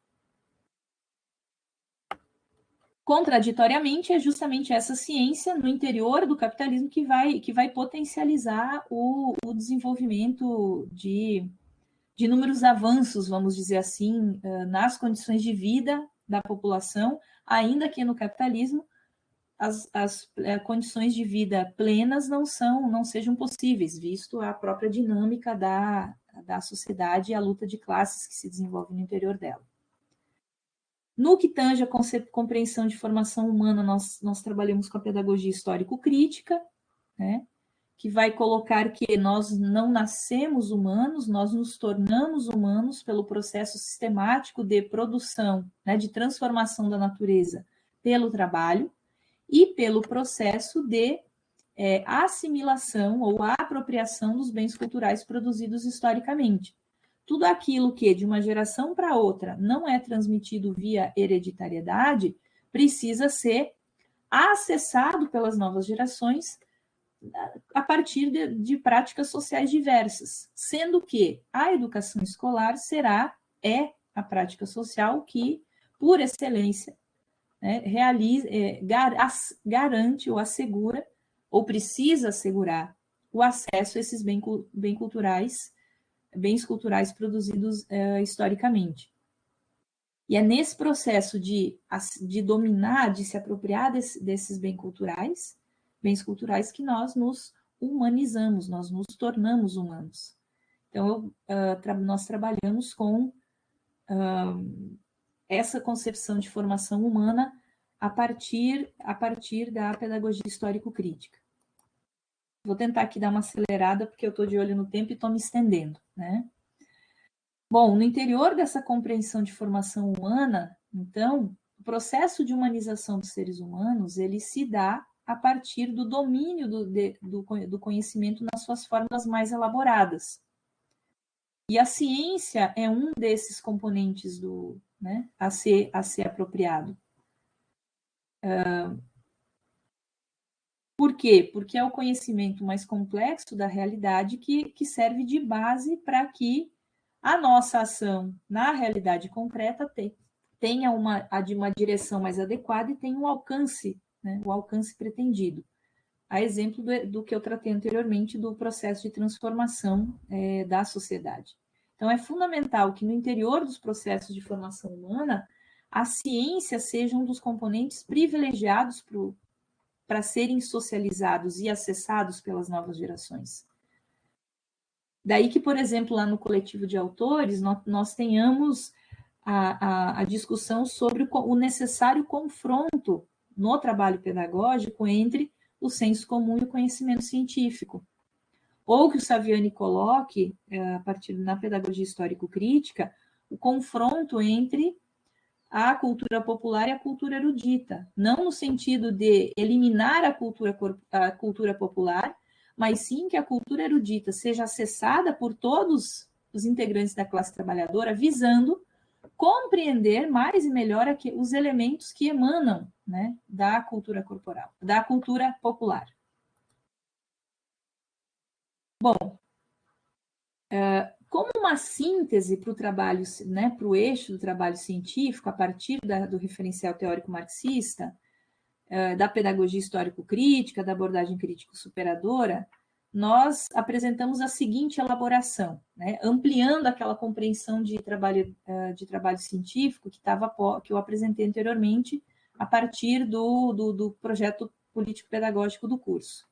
Contraditoriamente, é justamente essa ciência no interior do capitalismo que vai potencializar o desenvolvimento de inúmeros avanços, vamos dizer assim, nas condições de vida da população, ainda que no capitalismo as condições de vida plenas não sejam possíveis, visto a própria dinâmica da sociedade e a luta de classes que se desenvolve no interior dela. No que tange a compreensão de formação humana, nós trabalhamos com a pedagogia histórico-crítica, né, que vai colocar que nós não nascemos humanos, nós nos tornamos humanos pelo processo sistemático de produção, né, de transformação da natureza pelo trabalho e pelo processo de assimilação ou apropriação dos bens culturais produzidos historicamente. Tudo aquilo que de uma geração para outra não é transmitido via hereditariedade precisa ser acessado pelas novas gerações a partir de práticas sociais diversas, sendo que a educação escolar é a prática social que, por excelência, né, garante ou assegura, ou precisa assegurar, o acesso a esses bens culturais produzidos historicamente. E é nesse processo de dominar, de se apropriar desses bens culturais, que nós nos humanizamos, nós nos tornamos humanos. Então, nós trabalhamos com essa concepção de formação humana a partir da pedagogia histórico-crítica. Vou tentar aqui dar uma acelerada, porque eu estou de olho no tempo e estou me estendendo, né? Bom, no interior dessa compreensão de formação humana, então, o processo de humanização dos seres humanos, ele se dá a partir do domínio do conhecimento nas suas formas mais elaboradas. E a ciência é um desses componentes a ser apropriado. Por quê? Porque é o conhecimento mais complexo da realidade que serve de base para que a nossa ação na realidade concreta tenha uma direção mais adequada e tenha um alcance, né, o alcance pretendido. A exemplo do que eu tratei anteriormente do processo de transformação da sociedade. Então, é fundamental que no interior dos processos de formação humana, a ciência seja um dos componentes privilegiados para serem socializados e acessados pelas novas gerações. Daí que, por exemplo, lá no coletivo de autores, nós tenhamos a discussão sobre o necessário confronto no trabalho pedagógico entre o senso comum e o conhecimento científico. Ou que o Saviani coloque, a partir na pedagogia histórico-crítica, o confronto entre a cultura popular e a cultura erudita, não no sentido de eliminar a cultura popular, mas sim que a cultura erudita seja acessada por todos os integrantes da classe trabalhadora, visando compreender mais e melhor os elementos que emanam, né, da cultura corporal, da cultura popular. Bom, como uma síntese para o trabalho, né, para o eixo do trabalho científico, a partir do referencial teórico marxista, da pedagogia histórico-crítica, da abordagem crítico-superadora, nós apresentamos a seguinte elaboração, né, ampliando aquela compreensão de trabalho científico que eu apresentei anteriormente, a partir do projeto político-pedagógico do curso.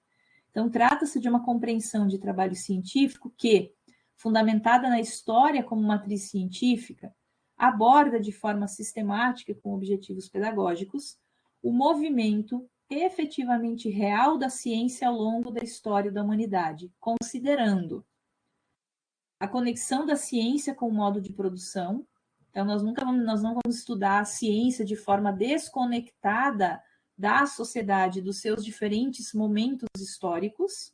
Então, trata-se de uma compreensão de trabalho científico que, fundamentada na história como matriz científica, aborda de forma sistemática, com objetivos pedagógicos, o movimento efetivamente real da ciência ao longo da história da humanidade, considerando a conexão da ciência com o modo de produção. Então, nós não vamos estudar a ciência de forma desconectada da sociedade, dos seus diferentes momentos históricos,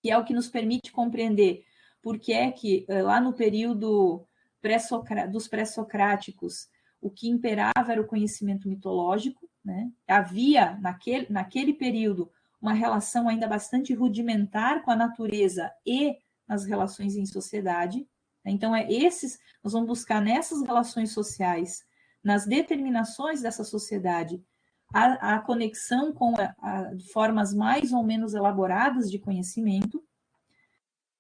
que é o que nos permite compreender por que é que, lá no período dos pré-socráticos, o que imperava era o conhecimento mitológico, né? Havia, naquele período, uma relação ainda bastante rudimentar com a natureza e nas relações em sociedade. Então, nós vamos buscar nessas relações sociais, nas determinações dessa sociedade, a conexão com formas mais ou menos elaboradas de conhecimento.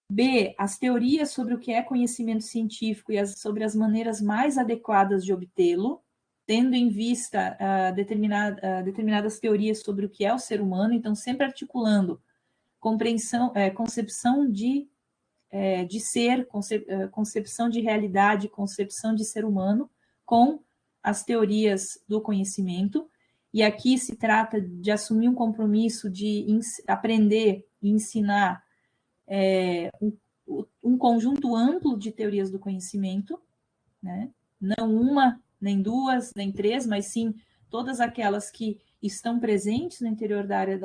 B, as teorias sobre o que é conhecimento científico e sobre as maneiras mais adequadas de obtê-lo, tendo em vista determinadas teorias sobre o que é o ser humano, então sempre articulando concepção de ser, concepção de realidade, concepção de ser humano, com as teorias do conhecimento. E aqui se trata de assumir um compromisso de aprender e ensinar um conjunto amplo de teorias do conhecimento, né? Não uma, nem duas, nem três, mas sim todas aquelas que estão presentes no interior da área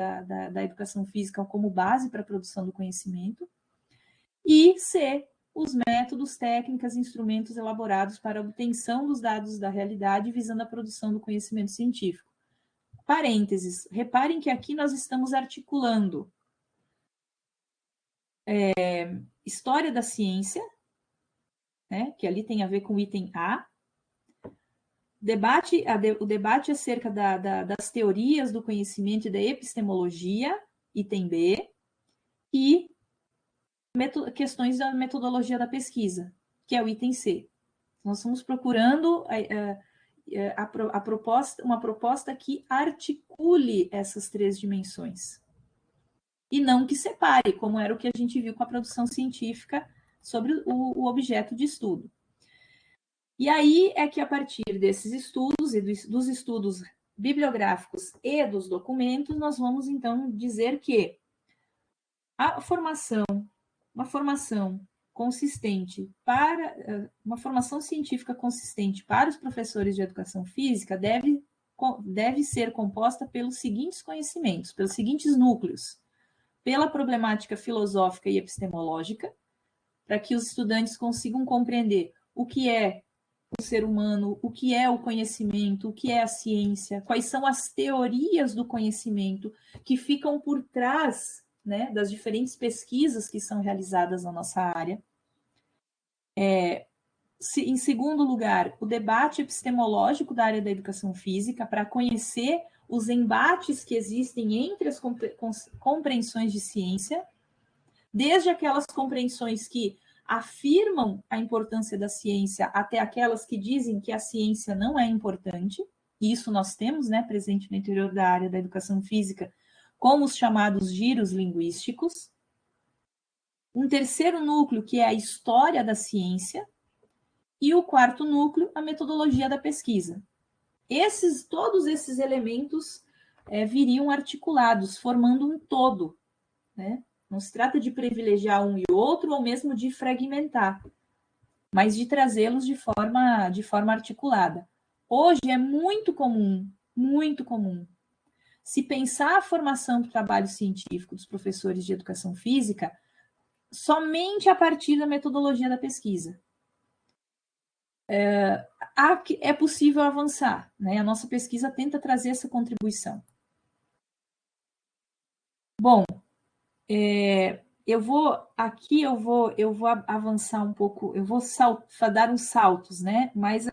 da educação física como base para a produção do conhecimento. E C, os métodos, técnicas, instrumentos elaborados para a obtenção dos dados da realidade visando a produção do conhecimento científico. Parênteses, reparem que aqui nós estamos articulando história da ciência, né, que ali tem a ver com o item A, o debate acerca das teorias do conhecimento e da epistemologia, item B, e questões da metodologia da pesquisa, que é o item C. Nós estamos procurando uma proposta que articule essas 3 dimensões. E não que separe, como era o que a gente viu com a produção científica sobre o objeto de estudo. E aí é que, a partir desses estudos e dos estudos bibliográficos e dos documentos, nós vamos, então, dizer que uma formação consistente uma formação científica consistente para os professores de educação física deve ser composta pelos seguintes conhecimentos, pelos seguintes núcleos: pela problemática filosófica e epistemológica, para que os estudantes consigam compreender o que é o ser humano, o que é o conhecimento, o que é a ciência, quais são as teorias do conhecimento que ficam por trás, né, das diferentes pesquisas que são realizadas na nossa área. Em segundo lugar, o debate epistemológico da área da educação física, para conhecer os embates que existem entre as compreensões de ciência, desde aquelas compreensões que afirmam a importância da ciência até aquelas que dizem que a ciência não é importante. E isso nós temos, né, presente no interior da área da educação física, como os chamados giros linguísticos. Um terceiro núcleo, que é a história da ciência, e o quarto núcleo, a metodologia da pesquisa. Todos esses elementos viriam articulados, formando um todo, né? Não se trata de privilegiar um e outro, ou mesmo de fragmentar, mas de trazê-los de forma articulada. Hoje é muito comum, se pensar a formação do trabalho científico dos professores de educação física somente a partir da metodologia da pesquisa. É possível avançar, né? A nossa pesquisa tenta trazer essa contribuição. Bom, eu vou avançar um pouco, eu vou dar uns saltos, né? Mas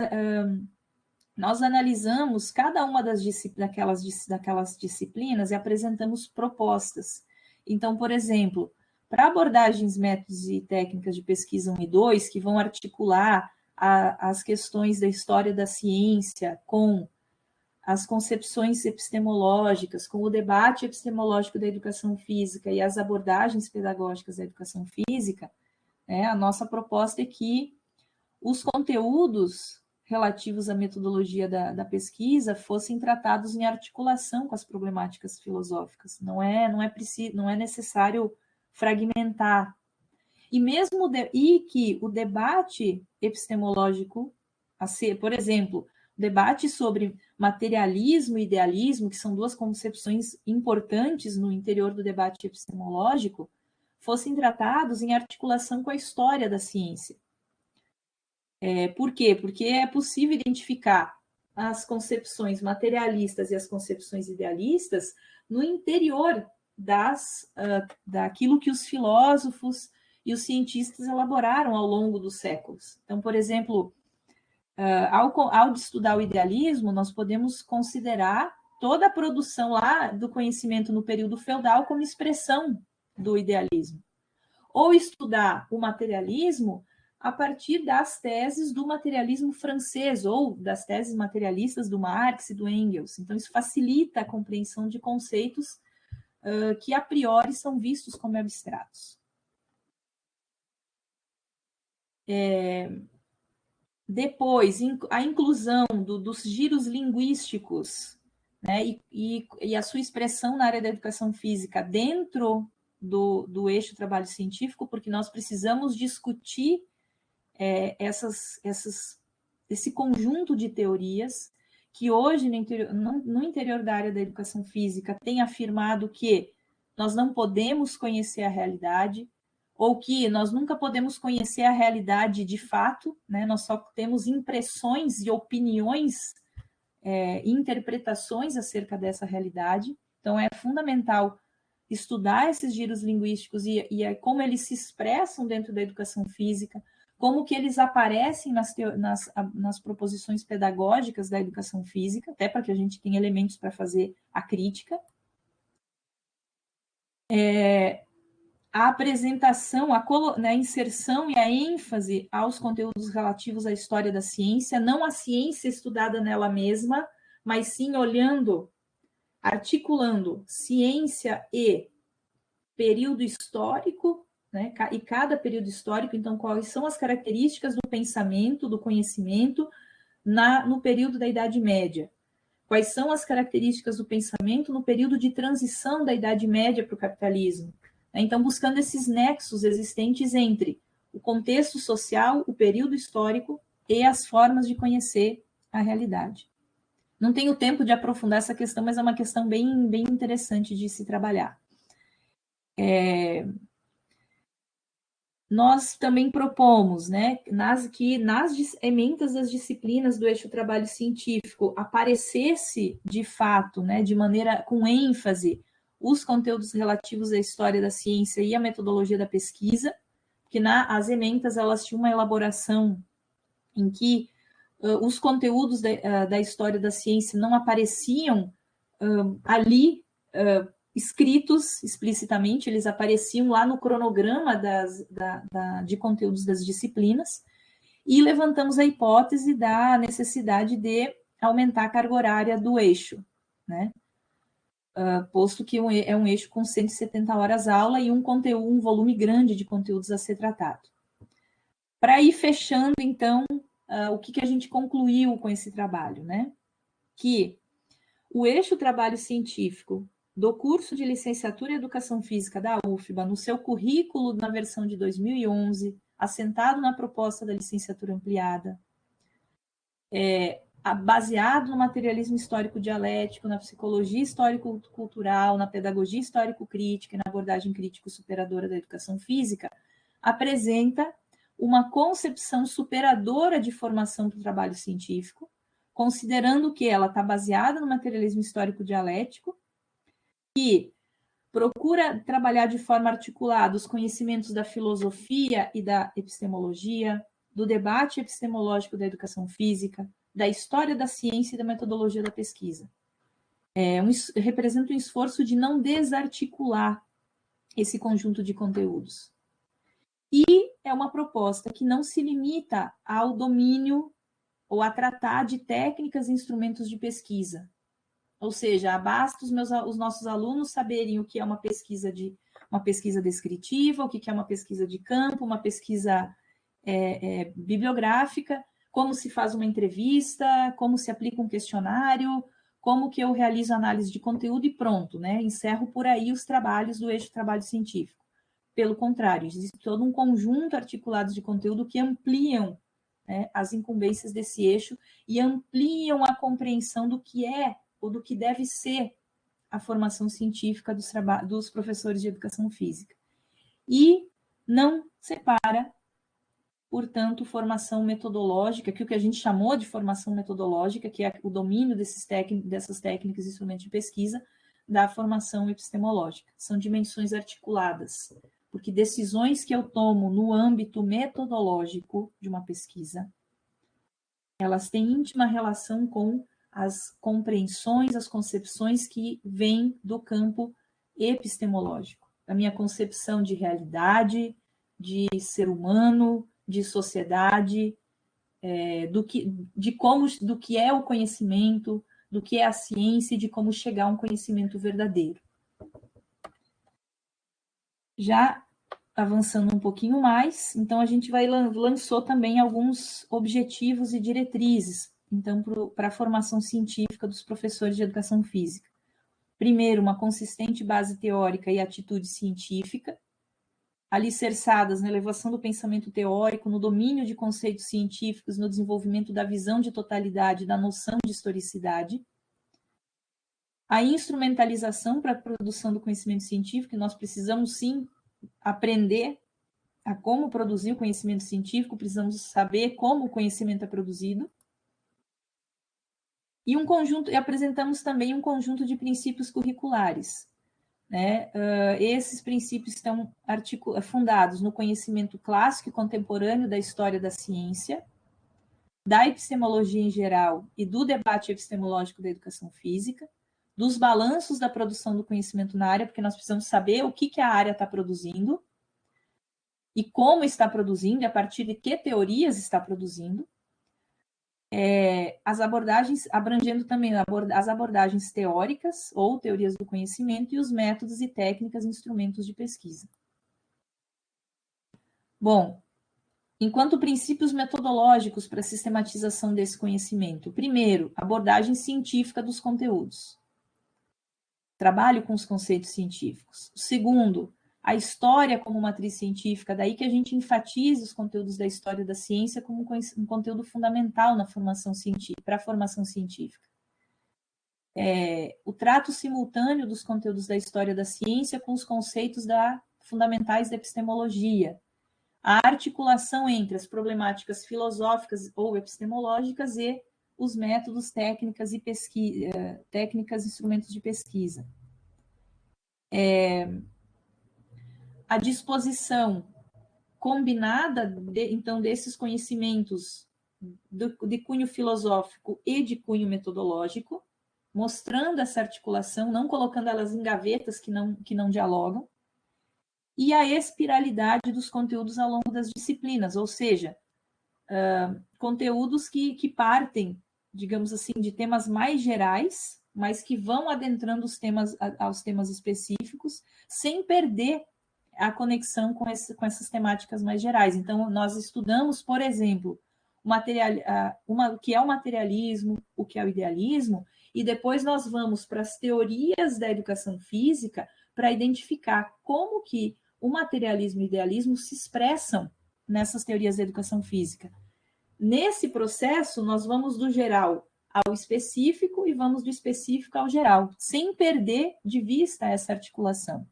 nós analisamos cada uma daquelas disciplinas e apresentamos propostas. Então, por exemplo, para abordagens, métodos e técnicas de pesquisa 1 e 2, que vão articular as questões da história da ciência com as concepções epistemológicas, com o debate epistemológico da educação física e as abordagens pedagógicas da educação física, né, a nossa proposta é que os conteúdos relativos à metodologia da pesquisa fossem tratados em articulação com as problemáticas filosóficas. Não é necessário fragmentar. E que o debate epistemológico, por exemplo, debate sobre materialismo e idealismo, que são 2 concepções importantes no interior do debate epistemológico, fossem tratados em articulação com a história da ciência. Por quê? Porque é possível identificar as concepções materialistas e as concepções idealistas no interior daquilo que os filósofos e os cientistas elaboraram ao longo dos séculos. Então, por exemplo, ao estudar o idealismo, nós podemos considerar toda a produção lá do conhecimento no período feudal como expressão do idealismo. Ou estudar o materialismo a partir das teses do materialismo francês, ou das teses materialistas do Marx e do Engels. Então, isso facilita a compreensão de conceitos que, a priori, são vistos como abstratos. Depois, a inclusão dos giros linguísticos, né, e a sua expressão na área da educação física dentro do eixo trabalho científico, porque nós precisamos discutir esse conjunto de teorias que hoje no interior da área da educação física tem afirmado que nós não podemos conhecer a realidade, ou que nós nunca podemos conhecer a realidade de fato, né? Nós só temos impressões e opiniões, interpretações acerca dessa realidade. Então, é fundamental estudar esses giros linguísticos e como eles se expressam dentro da educação física, como que eles aparecem nas proposições pedagógicas da educação física, até para que a gente tenha elementos para fazer a crítica. a apresentação, a inserção e a ênfase aos conteúdos relativos à história da ciência, não a ciência estudada nela mesma, mas sim olhando, articulando ciência e período histórico, né? E cada período histórico, então, quais são as características do pensamento, do conhecimento no período da Idade Média? Quais são as características do pensamento no período de transição da Idade Média para o capitalismo? Então, buscando esses nexos existentes entre o contexto social, o período histórico e as formas de conhecer a realidade. Não tenho tempo de aprofundar essa questão, mas é uma questão bem, bem interessante de se trabalhar. Nós também propomos, né, que nas emendas das disciplinas do eixo trabalho científico aparecesse de fato, né, de maneira com ênfase, os conteúdos relativos à história da ciência e à metodologia da pesquisa, que as emendas elas tinham uma elaboração em que os conteúdos da história da ciência não apareciam ali escritos explicitamente, eles apareciam lá no cronograma de conteúdos das disciplinas, e levantamos a hipótese da necessidade de aumentar a carga horária do eixo, né? Posto que é um eixo com 170 horas aula e um volume grande de conteúdos a ser tratado. Para ir fechando, então, o que a gente concluiu com esse trabalho, né? Que o eixo trabalho científico do curso de licenciatura em Educação Física da UFBA, no seu currículo na versão de 2011, assentado na proposta da licenciatura ampliada, baseado no materialismo histórico-dialético, na psicologia histórico-cultural, na pedagogia histórico-crítica e na abordagem crítico-superadora da educação física, apresenta uma concepção superadora de formação para o trabalho científico, considerando que ela está baseada no materialismo histórico-dialético, que procura trabalhar de forma articulada os conhecimentos da filosofia e da epistemologia, do debate epistemológico da educação física, da história da ciência e da metodologia da pesquisa. Representa um esforço de não desarticular esse conjunto de conteúdos. E é uma proposta que não se limita ao domínio ou a tratar de técnicas e instrumentos de pesquisa. Ou seja, basta os nossos alunos saberem o que é uma pesquisa descritiva, o que é uma pesquisa de campo, uma pesquisa bibliográfica, como se faz uma entrevista, como se aplica um questionário, como que eu realizo análise de conteúdo e pronto, né? Encerro por aí os trabalhos do eixo trabalho científico. Pelo contrário, existe todo um conjunto articulado de conteúdo que ampliam, né, as incumbências desse eixo e ampliam a compreensão do que é ou do que deve ser a formação científica dos professores de educação física. E não separa, portanto, formação metodológica, que o que a gente chamou de formação metodológica, que é o domínio dessas técnicas e instrumentos de pesquisa, da formação epistemológica. São dimensões articuladas, porque decisões que eu tomo no âmbito metodológico de uma pesquisa, elas têm íntima relação com as compreensões, as concepções que vêm do campo epistemológico, da minha concepção de realidade, de ser humano, de sociedade, do que é o conhecimento, do que é a ciência e de como chegar a um conhecimento verdadeiro. Já avançando um pouquinho mais, então a gente lançou também alguns objetivos e diretrizes, então, para a formação científica dos professores de educação física. Primeiro, uma consistente base teórica e atitude científica, alicerçadas na elevação do pensamento teórico, no domínio de conceitos científicos, no desenvolvimento da visão de totalidade, da noção de historicidade. A instrumentalização para a produção do conhecimento científico, nós precisamos sim aprender a como produzir o conhecimento científico, precisamos saber como o conhecimento é produzido. E apresentamos também um conjunto de princípios curriculares, né? Esses princípios estão fundados no conhecimento clássico e contemporâneo da história da ciência, da epistemologia em geral e do debate epistemológico da educação física, dos balanços da produção do conhecimento na área, porque nós precisamos saber o que a área está produzindo, e como está produzindo, e a partir de que teorias está produzindo. As abordagens, abrangendo também as abordagens teóricas ou teorias do conhecimento e os métodos e técnicas e instrumentos de pesquisa. Bom, enquanto princípios metodológicos para a sistematização desse conhecimento. Primeiro, abordagem científica dos conteúdos. Trabalho com os conceitos científicos. Segundo, a história como matriz científica, daí que a gente enfatiza os conteúdos da história da ciência como um conteúdo fundamental na formação científica, para a formação científica. O trato simultâneo dos conteúdos da história da ciência com os conceitos fundamentais da epistemologia. A articulação entre as problemáticas filosóficas ou epistemológicas e os métodos, técnicas e instrumentos de pesquisa. A disposição combinada, então, desses conhecimentos de cunho filosófico e de cunho metodológico, mostrando essa articulação, não colocando elas em gavetas que não dialogam, e a espiralidade dos conteúdos ao longo das disciplinas, ou seja, conteúdos que partem, digamos assim, de temas mais gerais, mas que vão adentrando aos temas específicos, sem perder a conexão com essas temáticas mais gerais. Então, nós estudamos, por exemplo, o que é o materialismo, o que é o idealismo, e depois nós vamos para as teorias da educação física para identificar como que o materialismo e o idealismo se expressam nessas teorias da educação física. Nesse processo, nós vamos do geral ao específico e vamos do específico ao geral, sem perder de vista essa articulação.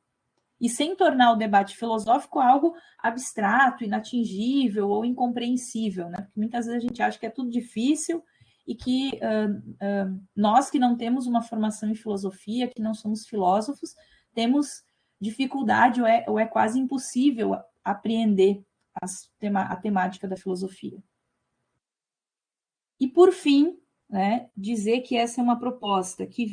E sem tornar o debate filosófico algo abstrato, inatingível ou incompreensível, né? Porque muitas vezes a gente acha que é tudo difícil e que nós que não temos uma formação em filosofia, que não somos filósofos, temos dificuldade ou é quase impossível apreender a temática da filosofia. E, por fim, né, dizer que essa é uma proposta que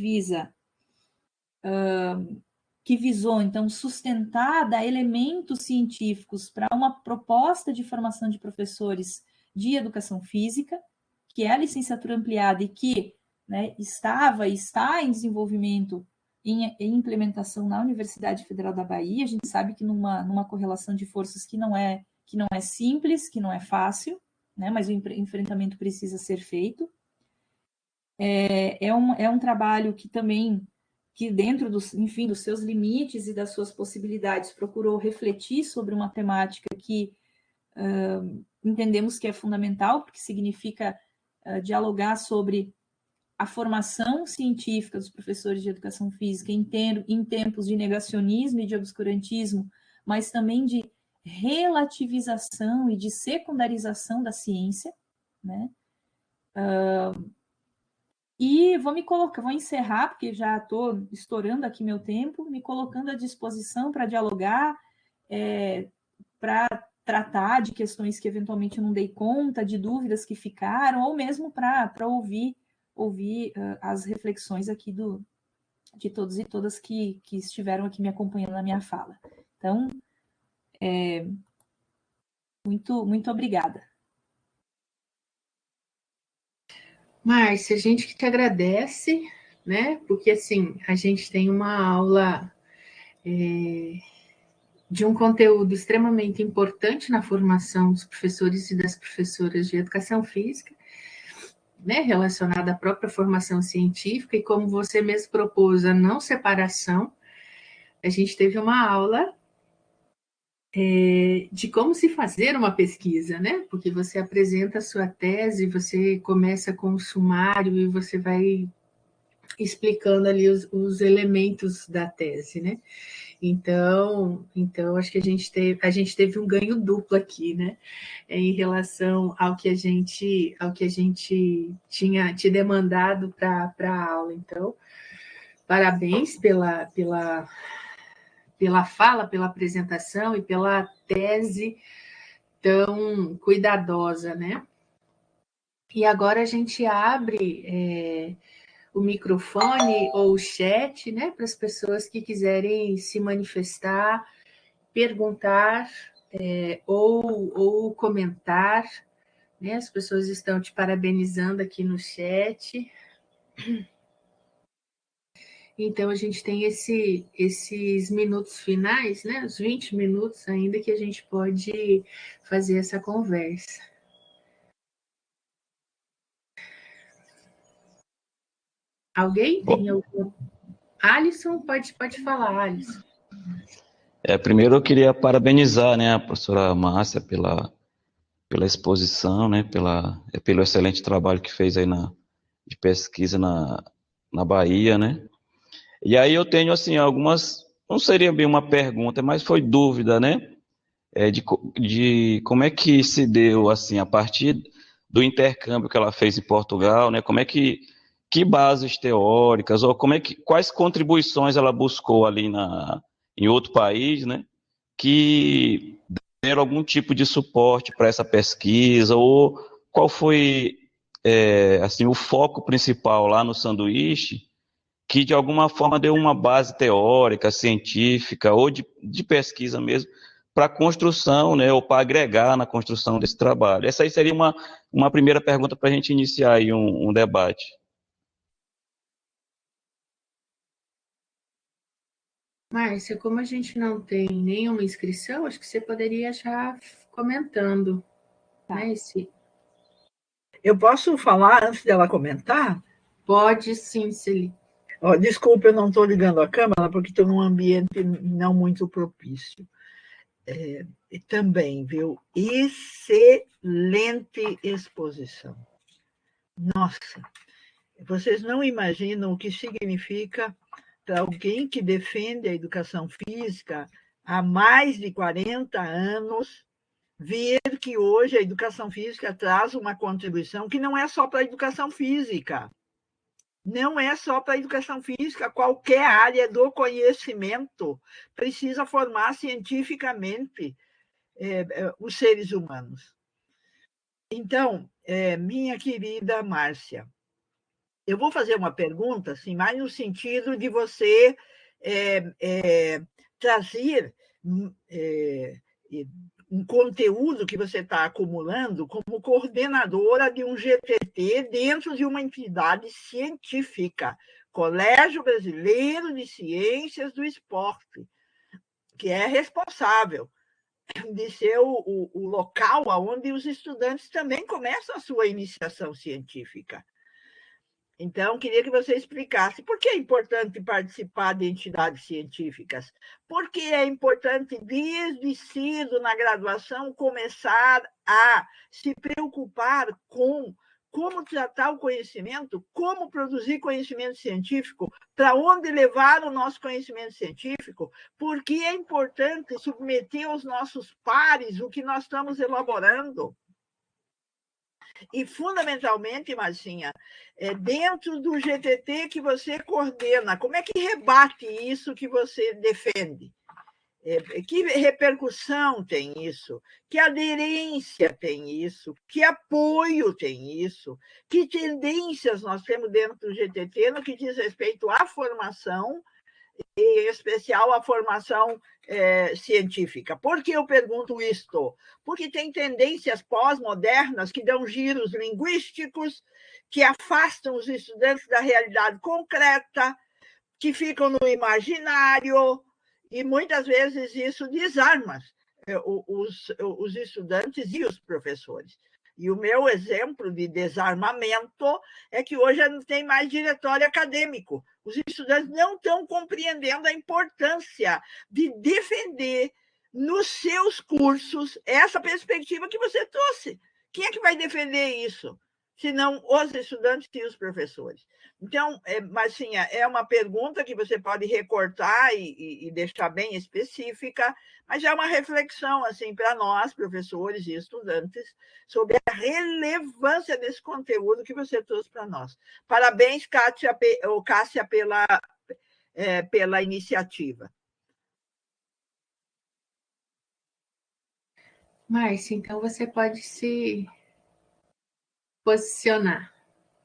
visou, então, sustentar, dar elementos científicos para uma proposta de formação de professores de educação física, que é a licenciatura ampliada e que, né, estava e está em desenvolvimento em implementação na Universidade Federal da Bahia. A gente sabe que numa correlação de forças que não é simples, que não é fácil, né, mas o enfrentamento precisa ser feito. É um trabalho que também, que dentro dos seus limites e das suas possibilidades, procurou refletir sobre uma temática que entendemos que é fundamental, porque significa dialogar sobre a formação científica dos professores de educação física em tempos de negacionismo e de obscurantismo, mas também de relativização e de secundarização da ciência, né? E vou encerrar, porque já estou estourando aqui meu tempo, me colocando à disposição para dialogar, para tratar de questões que eventualmente eu não dei conta, de dúvidas que ficaram, ou mesmo para ouvir as reflexões aqui de todos e todas que estiveram aqui me acompanhando na minha fala. Então, muito, muito obrigada. Márcia, a gente que te agradece, né? Porque, assim, a gente tem uma aula de um conteúdo extremamente importante na formação dos professores e das professoras de educação física, né, relacionada à própria formação científica, e como você mesmo propôs a não separação, a gente teve uma aula de como se fazer uma pesquisa, né? Porque você apresenta a sua tese, você começa com o sumário e você vai explicando ali os elementos da tese, né? Então acho que a gente teve um ganho duplo aqui, né? Em relação ao que a gente tinha te demandado para a aula. Então, parabéns pela fala, pela apresentação e pela tese tão cuidadosa, né? E agora a gente abre o microfone ou o chat, né, para as pessoas que quiserem se manifestar, perguntar ou comentar, né? As pessoas estão te parabenizando aqui no chat. Então, a gente tem esses minutos finais, né? Os 20 minutos ainda que a gente pode fazer essa conversa. Alguém tem algum? Alisson, pode falar, Alisson. Primeiro eu queria parabenizar, né, a professora Márcia pela exposição, né, pelo excelente trabalho que fez aí de pesquisa na Bahia, né. E aí eu tenho, assim, algumas, não seria bem uma pergunta, mas foi dúvida, né, de como é que se deu, assim, a partir do intercâmbio que ela fez em Portugal, né, que bases teóricas, ou quais contribuições ela buscou ali em outro país, né, que deram algum tipo de suporte para essa pesquisa, ou qual foi, assim, o foco principal lá no sanduíche, que de alguma forma deu uma base teórica, científica, ou de pesquisa mesmo, para a construção, né, ou para agregar na construção desse trabalho. Essa aí seria uma primeira pergunta para a gente iniciar aí um debate. Márcia, como a gente não tem nenhuma inscrição, acho que você poderia já comentando, Tá. né? Eu posso falar antes dela comentar? Pode sim, Celi. Desculpa, eu não estou ligando a câmera porque estou num ambiente não muito propício. Também, viu? Excelente exposição. Nossa, vocês não imaginam o que significa para alguém que defende a educação física há mais de 40 anos ver que hoje a educação física traz uma contribuição que não é só para a educação física. Não é só para a educação física, qualquer área do conhecimento precisa formar cientificamente os seres humanos. Então, minha querida Márcia, eu vou fazer uma pergunta, assim, mais no sentido de você trazer um conteúdo que você está acumulando como coordenadora de um GTT dentro de uma entidade científica, Colégio Brasileiro de Ciências do Esporte, que é responsável de ser o local onde os estudantes também começam a sua iniciação científica. Então, queria que você explicasse por que é importante participar de entidades científicas, por que é importante, desde cedo na graduação, começar a se preocupar com como tratar o conhecimento, como produzir conhecimento científico, para onde levar o nosso conhecimento científico, por que é importante submeter aos nossos pares o que nós estamos elaborando. E, fundamentalmente, Marcinha, dentro do GTT que você coordena, como é que rebate isso que você defende? Que repercussão tem isso? Que aderência tem isso? Que apoio tem isso? Que tendências nós temos dentro do GTT no que diz respeito à formação, em especial a formação científica. Por que eu pergunto isto? Porque tem tendências pós-modernas que dão giros linguísticos, que afastam os estudantes da realidade concreta, que ficam no imaginário, e muitas vezes isso desarma os estudantes e os professores. E o meu exemplo de desarmamento é que hoje não tem mais diretório acadêmico. Os estudantes não estão compreendendo a importância de defender nos seus cursos essa perspectiva que você trouxe. Quem é que vai defender isso? Senão os estudantes e os professores. Então, Marcinha, é uma pergunta que você pode recortar e deixar bem específica, mas é uma reflexão assim, para nós, professores e estudantes, sobre a relevância desse conteúdo que você trouxe para nós. Parabéns, Cássia, pela iniciativa. Márcia, então você pode se posicionar.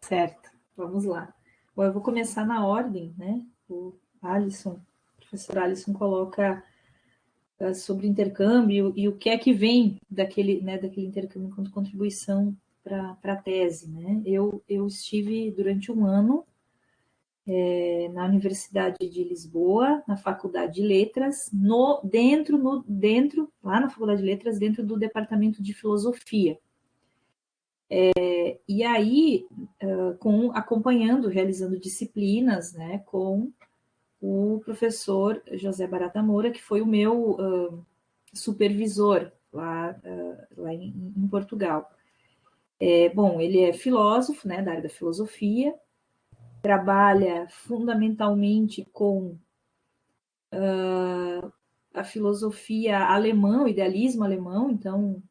Certo, vamos lá. Bom, eu vou começar na ordem, né? O professor Alisson coloca sobre intercâmbio e o que é que vem daquele intercâmbio como contribuição para a tese, né? Eu estive durante um ano na Universidade de Lisboa, na Faculdade de Letras, lá na Faculdade de Letras, dentro do Departamento de Filosofia. E aí, acompanhando, realizando disciplinas, né, com o professor José Barata Moura, que foi o meu supervisor lá em Portugal. Bom, ele é filósofo, né, da área da filosofia, trabalha fundamentalmente com a filosofia alemã, o idealismo alemão, então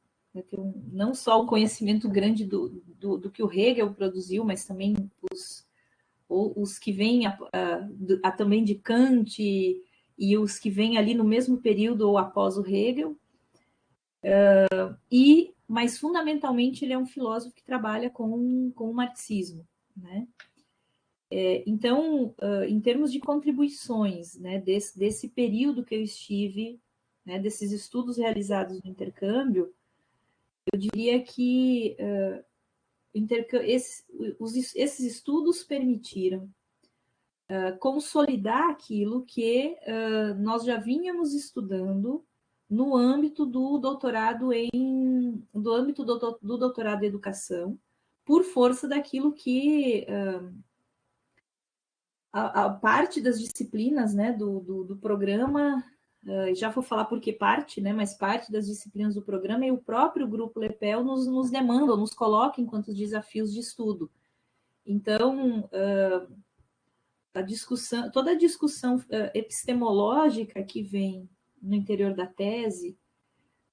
tem não só o conhecimento grande do que o Hegel produziu, mas também os que vêm também de Kant e os que vêm ali no mesmo período ou após o Hegel. Mas fundamentalmente ele é um filósofo que trabalha com o marxismo, né? Então, em termos de contribuições, né, desse período que eu estive, né, desses estudos realizados no intercâmbio, eu diria que esses estudos permitiram consolidar aquilo que nós já vínhamos estudando no âmbito do doutorado em educação, por força daquilo que a parte das disciplinas, né, do programa, já vou falar por que parte, né, mas parte das disciplinas do programa e o próprio grupo Lepel nos demandam, nos coloca enquanto desafios de estudo. Então, toda a discussão epistemológica que vem no interior da tese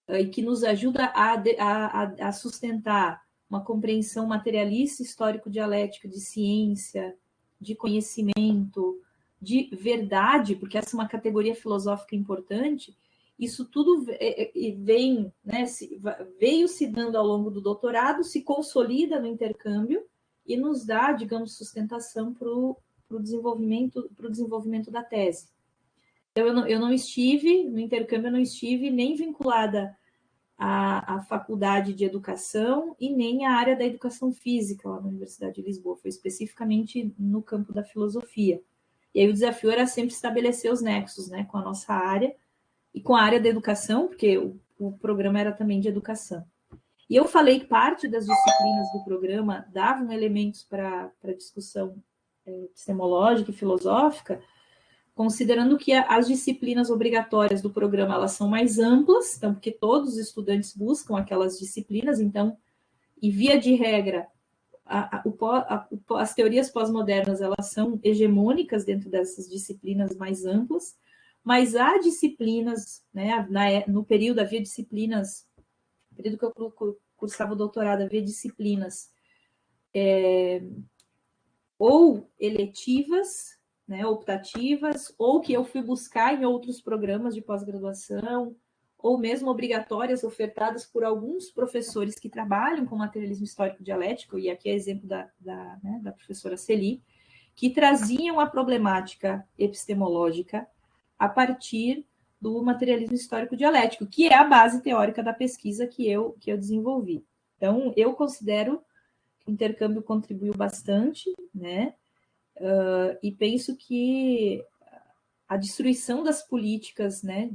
e que nos ajuda a sustentar uma compreensão materialista, histórico-dialética de ciência, de conhecimento, de verdade, porque essa é uma categoria filosófica importante, isso tudo vem, né, veio se dando ao longo do doutorado, se consolida no intercâmbio e nos dá, digamos, sustentação para o desenvolvimento da tese. Então, eu não estive, no intercâmbio, eu não estive nem vinculada à faculdade de educação e nem à área da educação física lá na Universidade de Lisboa, foi especificamente no campo da filosofia. E aí o desafio era sempre estabelecer os nexos, né, com a nossa área e com a área da educação, porque o programa era também de educação. E eu falei que parte das disciplinas do programa davam elementos para discussão epistemológica e filosófica, considerando que as disciplinas obrigatórias do programa elas são mais amplas, então, porque todos os estudantes buscam aquelas disciplinas, então, e via de regra, as teorias pós-modernas elas são hegemônicas dentro dessas disciplinas mais amplas, mas há disciplinas, né, no período havia disciplinas, no período que eu cursava o doutorado, havia disciplinas ou eletivas, né, optativas, ou que eu fui buscar em outros programas de pós-graduação, ou mesmo obrigatórias, ofertadas por alguns professores que trabalham com materialismo histórico dialético, e aqui é exemplo da professora Celi, que traziam a problemática epistemológica a partir do materialismo histórico dialético, que é a base teórica da pesquisa que eu desenvolvi. Então, eu considero que o intercâmbio contribuiu bastante, né? E penso que a destruição das políticas, né,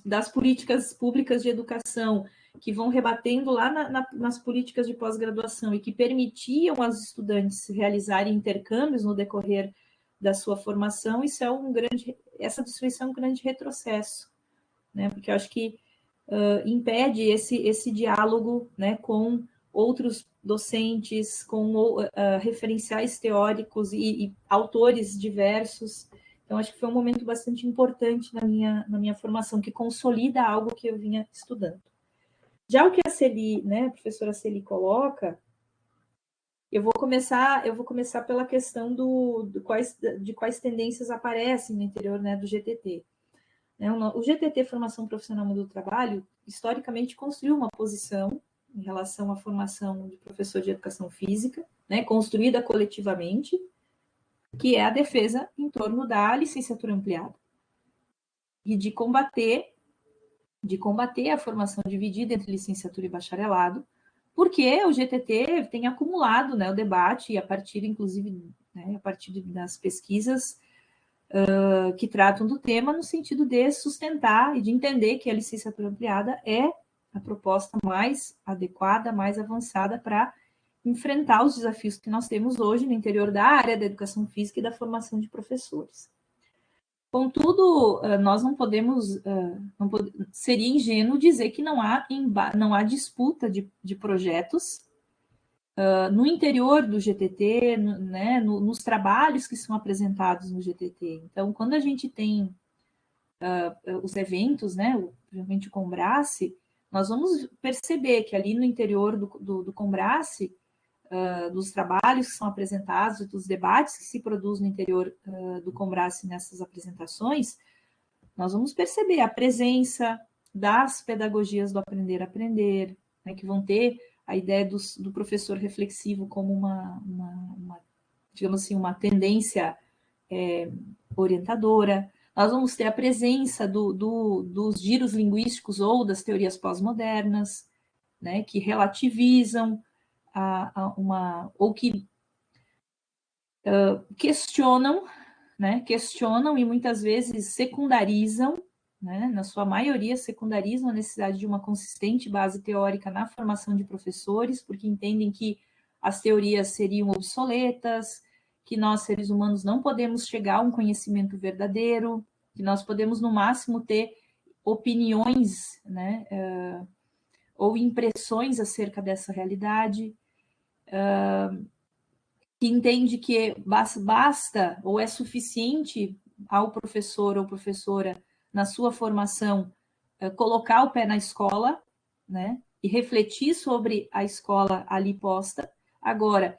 das políticas públicas de educação, que vão rebatendo lá nas políticas de pós-graduação e que permitiam aos estudantes realizarem intercâmbios no decorrer da sua formação, essa destruição é um grande retrocesso, né, porque eu acho que impede esse diálogo, né, com outros docentes, com referenciais teóricos e autores diversos. Então, acho que foi um momento bastante importante na minha formação, que consolida algo que eu vinha estudando. Já o que a Celi, né, a professora Celi coloca, eu vou começar pela questão de quais tendências aparecem no interior, né, do GTT. O GTT, Formação Profissional no Mundo do Trabalho, historicamente construiu uma posição em relação à formação de professor de educação física, né, construída coletivamente, que é a defesa em torno da licenciatura ampliada. e de combater a formação dividida entre licenciatura e bacharelado, porque o GTT tem acumulado, né, o debate, e a partir, inclusive, né, a partir das pesquisas que tratam do tema, no sentido de sustentar e de entender que a licenciatura ampliada é a proposta mais adequada, mais avançada para enfrentar os desafios que nós temos hoje no interior da área da educação física e da formação de professores. Contudo, nós não podemos, seria ingênuo dizer que não há disputa de projetos no interior do GTT, né, nos trabalhos que são apresentados no GTT. Então, quando a gente tem os eventos, né, principalmente o Combrace, nós vamos perceber que ali no interior do Combrace, dos trabalhos que são apresentados e dos debates que se produzem no interior do Combrace nessas apresentações, nós vamos perceber a presença das pedagogias do aprender a aprender, né, que vão ter a ideia do professor reflexivo como uma digamos assim, uma tendência orientadora. Nós vamos ter a presença dos giros linguísticos ou das teorias pós-modernas, né, que relativizam ou que questionam, né, questionam e muitas vezes secundarizam, né, na sua maioria secundarizam a necessidade de uma consistente base teórica na formação de professores, porque entendem que as teorias seriam obsoletas, que nós, seres humanos, não podemos chegar a um conhecimento verdadeiro, que nós podemos, no máximo, ter opiniões, né, ou impressões acerca dessa realidade, que entende que basta ou é suficiente ao professor ou professora, na sua formação, colocar o pé na escola, né, e refletir sobre a escola ali posta. Agora,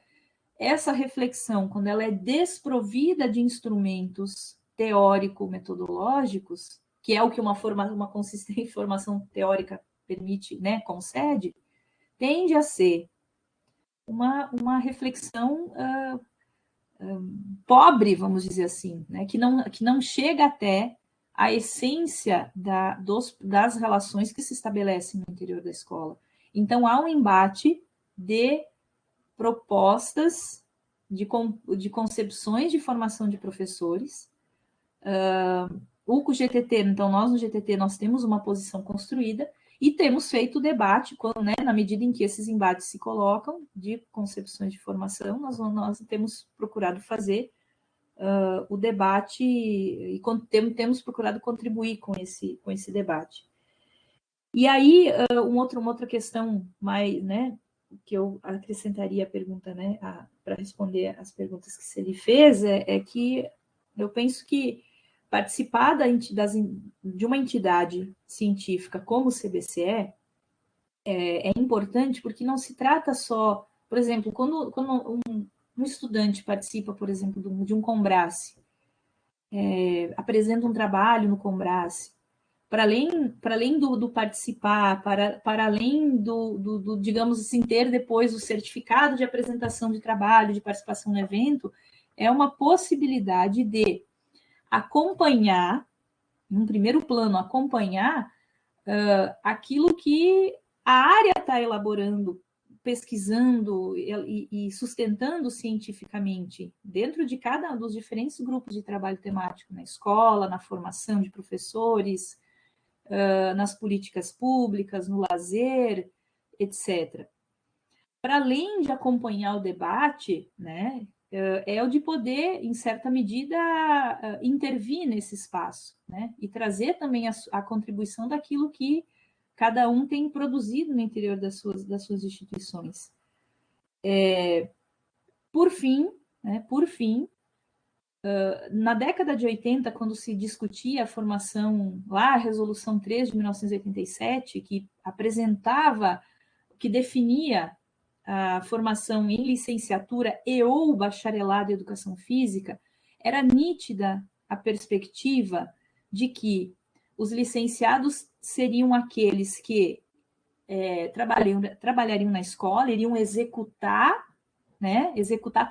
essa reflexão, quando ela é desprovida de instrumentos teórico-metodológicos, que é o que uma consistente formação teórica permite, né, concede, tende a ser uma reflexão pobre, vamos dizer assim, né, que não chega até a essência das relações que se estabelecem no interior da escola. Então, há um embate de propostas, de concepções de formação de professores. O GTT, então, nós no GTT, nós temos uma posição construída e temos feito o debate, né, na medida em que esses embates se colocam, de concepções de formação, nós temos procurado fazer o debate e temos procurado contribuir com esse debate. E aí, uma outra questão mais, né, que eu acrescentaria a pergunta, né, para responder as perguntas que você lhe fez, é que eu penso que participar de uma entidade científica como o CBCE é importante porque não se trata só, por exemplo, quando um estudante participa, por exemplo, de um Combrace, apresenta um trabalho no Combrace, para além do participar, para além do, digamos assim, ter depois o certificado de apresentação de trabalho, de participação no evento, é uma possibilidade de acompanhar, num primeiro plano, acompanhar aquilo que a área está elaborando, pesquisando e sustentando cientificamente dentro de cada um dos diferentes grupos de trabalho temático na escola, na formação de professores, nas políticas públicas, no lazer, etc. Para além de acompanhar o debate, né, é o de poder, em certa medida, intervir nesse espaço, né, e trazer também a contribuição daquilo que cada um tem produzido no interior das suas instituições. Por fim, na década de 80, quando se discutia a formação, lá a Resolução 3 de 1987, que apresentava, que definia a formação em licenciatura e ou bacharelado em educação física, era nítida a perspectiva de que os licenciados seriam aqueles que trabalhariam na escola, iriam executar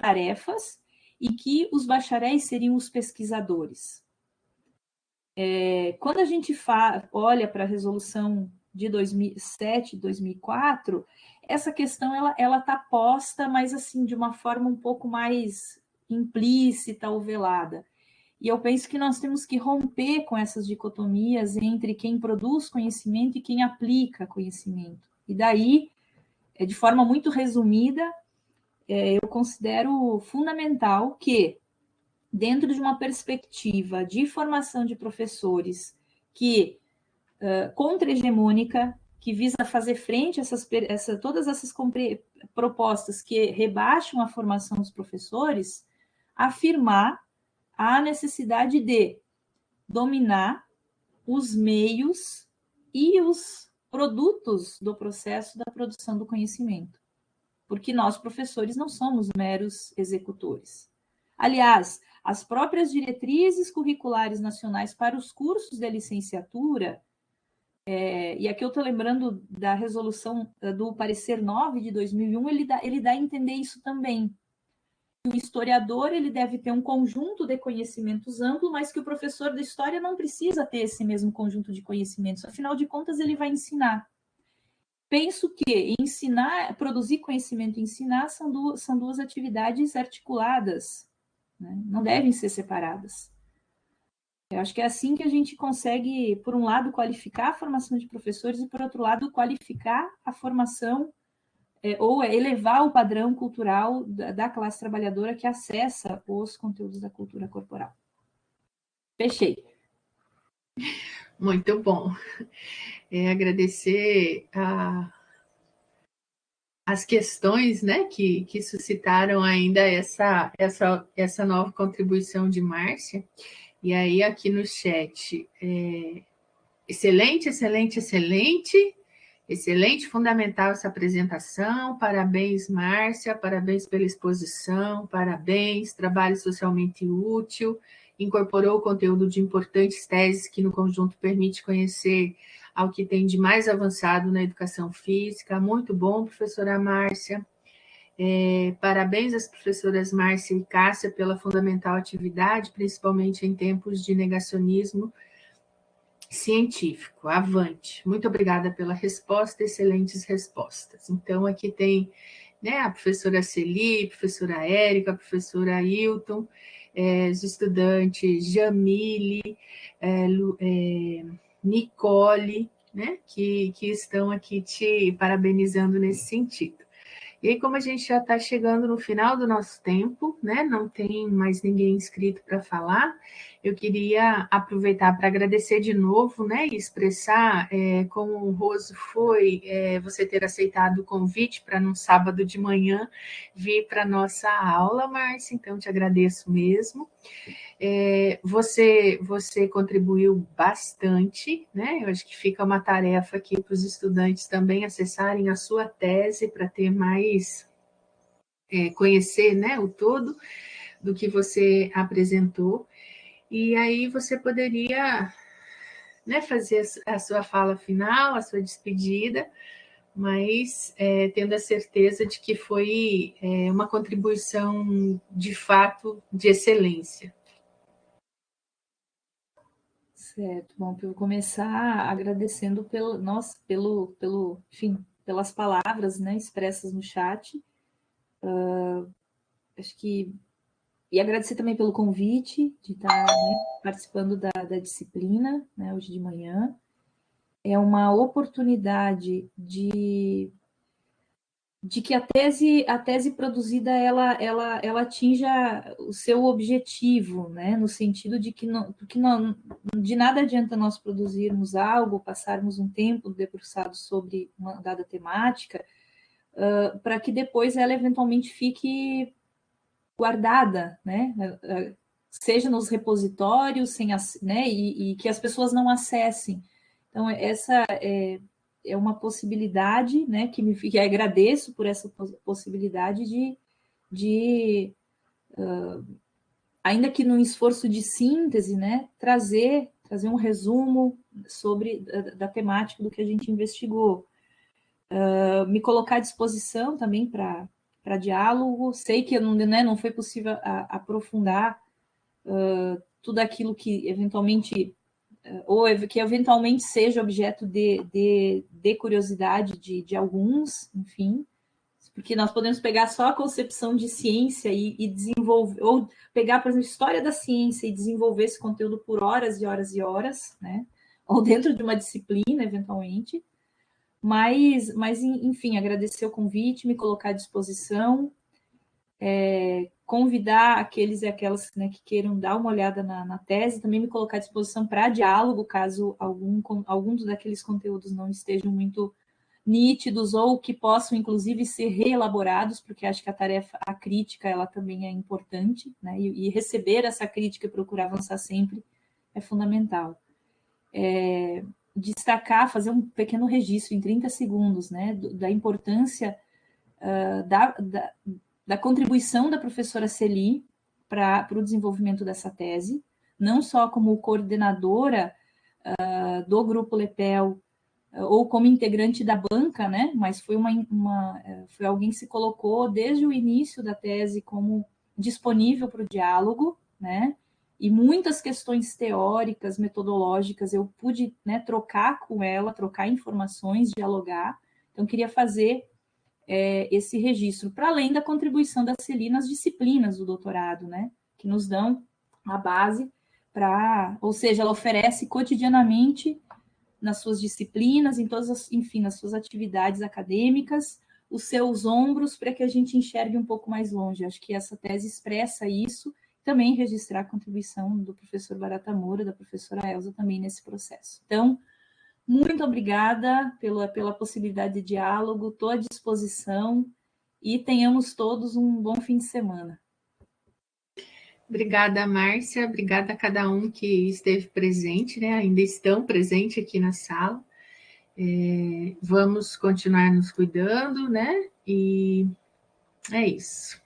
tarefas, e que os bacharéis seriam os pesquisadores. Quando a gente olha para a resolução de 2007, 2004, essa questão ela está posta, mas assim de uma forma um pouco mais implícita ou velada. E eu penso que nós temos que romper com essas dicotomias entre quem produz conhecimento e quem aplica conhecimento. E daí, de forma muito resumida, eu considero fundamental que, dentro de uma perspectiva de formação de professores contra-hegemônica, que visa fazer frente a todas essas propostas que rebaixam a formação dos professores, afirmar a necessidade de dominar os meios e os produtos do processo da produção do conhecimento. Porque nós, professores, não somos meros executores. Aliás, as próprias diretrizes curriculares nacionais para os cursos de licenciatura, e aqui eu estou lembrando da resolução do parecer 9 de 2001, ele dá a entender isso também. O historiador ele deve ter um conjunto de conhecimentos amplo, mas que o professor de história não precisa ter esse mesmo conjunto de conhecimentos, afinal de contas ele vai ensinar. Penso que ensinar, produzir conhecimento e ensinar são duas atividades articuladas, né? Não devem ser separadas. Eu acho que é assim que a gente consegue, por um lado, qualificar a formação de professores e, por outro lado, qualificar a formação ou elevar o padrão cultural da classe trabalhadora que acessa os conteúdos da cultura corporal. Fechei. Muito bom. Agradecer as questões, né, que suscitaram ainda essa nova contribuição de Márcia. E aí, aqui no chat, excelente, excelente, excelente. Excelente, fundamental essa apresentação. Parabéns, Márcia, parabéns pela exposição, parabéns, trabalho socialmente útil, incorporou o conteúdo de importantes teses que no conjunto permite conhecer ao que tem de mais avançado na educação física. Muito bom, professora Márcia. Parabéns às professoras Márcia e Cássia pela fundamental atividade, principalmente em tempos de negacionismo científico. Avante. Muito obrigada pela resposta, excelentes respostas. Então, aqui tem, né, a professora Celi, a professora Érica, a professora Hilton, os estudantes Jamile, Nicole, né, que estão aqui te parabenizando nesse sentido. E aí, como a gente já está chegando no final do nosso tempo, né, não tem mais ninguém inscrito para falar, eu queria aproveitar para agradecer de novo, né, e expressar como honroso foi você ter aceitado o convite para num sábado de manhã vir para a nossa aula, Márcia, então te agradeço mesmo. Você contribuiu bastante, né? Eu acho que fica uma tarefa aqui para os estudantes também acessarem a sua tese para ter mais, conhecer, né, o todo do que você apresentou. E aí você poderia, né, fazer a sua fala final, a sua despedida, mas tendo a certeza de que foi uma contribuição de fato de excelência. Certo. Bom, eu vou começar agradecendo enfim, pelas palavras, né, expressas no chat. Acho que e agradecer também pelo convite de estar, né, participando da disciplina, né, hoje de manhã. É uma oportunidade de que a tese produzida ela atinja o seu objetivo, né, no sentido de que de nada adianta nós produzirmos algo, passarmos um tempo debruçado sobre uma dada temática, para que depois ela eventualmente fique guardada, né, seja nos repositórios, né, e que as pessoas não acessem. Então, essa é uma possibilidade, né, que agradeço por essa possibilidade ainda que num esforço de síntese, né, trazer um resumo da temática do que a gente investigou. Me colocar à disposição também para diálogo. Sei que não foi possível aprofundar tudo aquilo que eventualmente ou que eventualmente seja objeto de curiosidade de alguns, enfim, porque nós podemos pegar só a concepção de ciência e desenvolver, ou pegar, por exemplo, história da ciência e desenvolver esse conteúdo por horas e horas e horas, né? Ou dentro de uma disciplina, eventualmente. Mas enfim, agradecer o convite, me colocar à disposição, convidar aqueles e aquelas, né, que queiram dar uma olhada na tese, também me colocar à disposição para diálogo, caso algum daqueles conteúdos não estejam muito nítidos ou que possam, inclusive, ser reelaborados, porque acho que a crítica, ela também é importante, né? E receber essa crítica e procurar avançar sempre é fundamental. Destacar, fazer um pequeno registro em 30 segundos, né? Da importância da contribuição da professora Celi para o desenvolvimento dessa tese, não só como coordenadora do Grupo Lepel, ou como integrante da banca, né? Mas foi foi alguém que se colocou desde o início da tese como disponível para o diálogo, né? E muitas questões teóricas, metodológicas, eu pude, né, trocar com ela, trocar informações, dialogar. Então, queria fazer esse registro, para além da contribuição da Celi nas disciplinas do doutorado, né? Que nos dão a base ou seja, ela oferece cotidianamente nas suas disciplinas, em todas as, enfim, nas suas atividades acadêmicas, os seus ombros para que a gente enxergue um pouco mais longe. Acho que essa tese expressa isso, também registrar a contribuição do professor Barata Moura, da professora Elza também nesse processo. Então, muito obrigada pela possibilidade de diálogo, estou à disposição e tenhamos todos um bom fim de semana. Obrigada, Márcia. Obrigada a cada um que esteve presente, né? Ainda estão presentes aqui na sala. Vamos continuar nos cuidando, né? E é isso.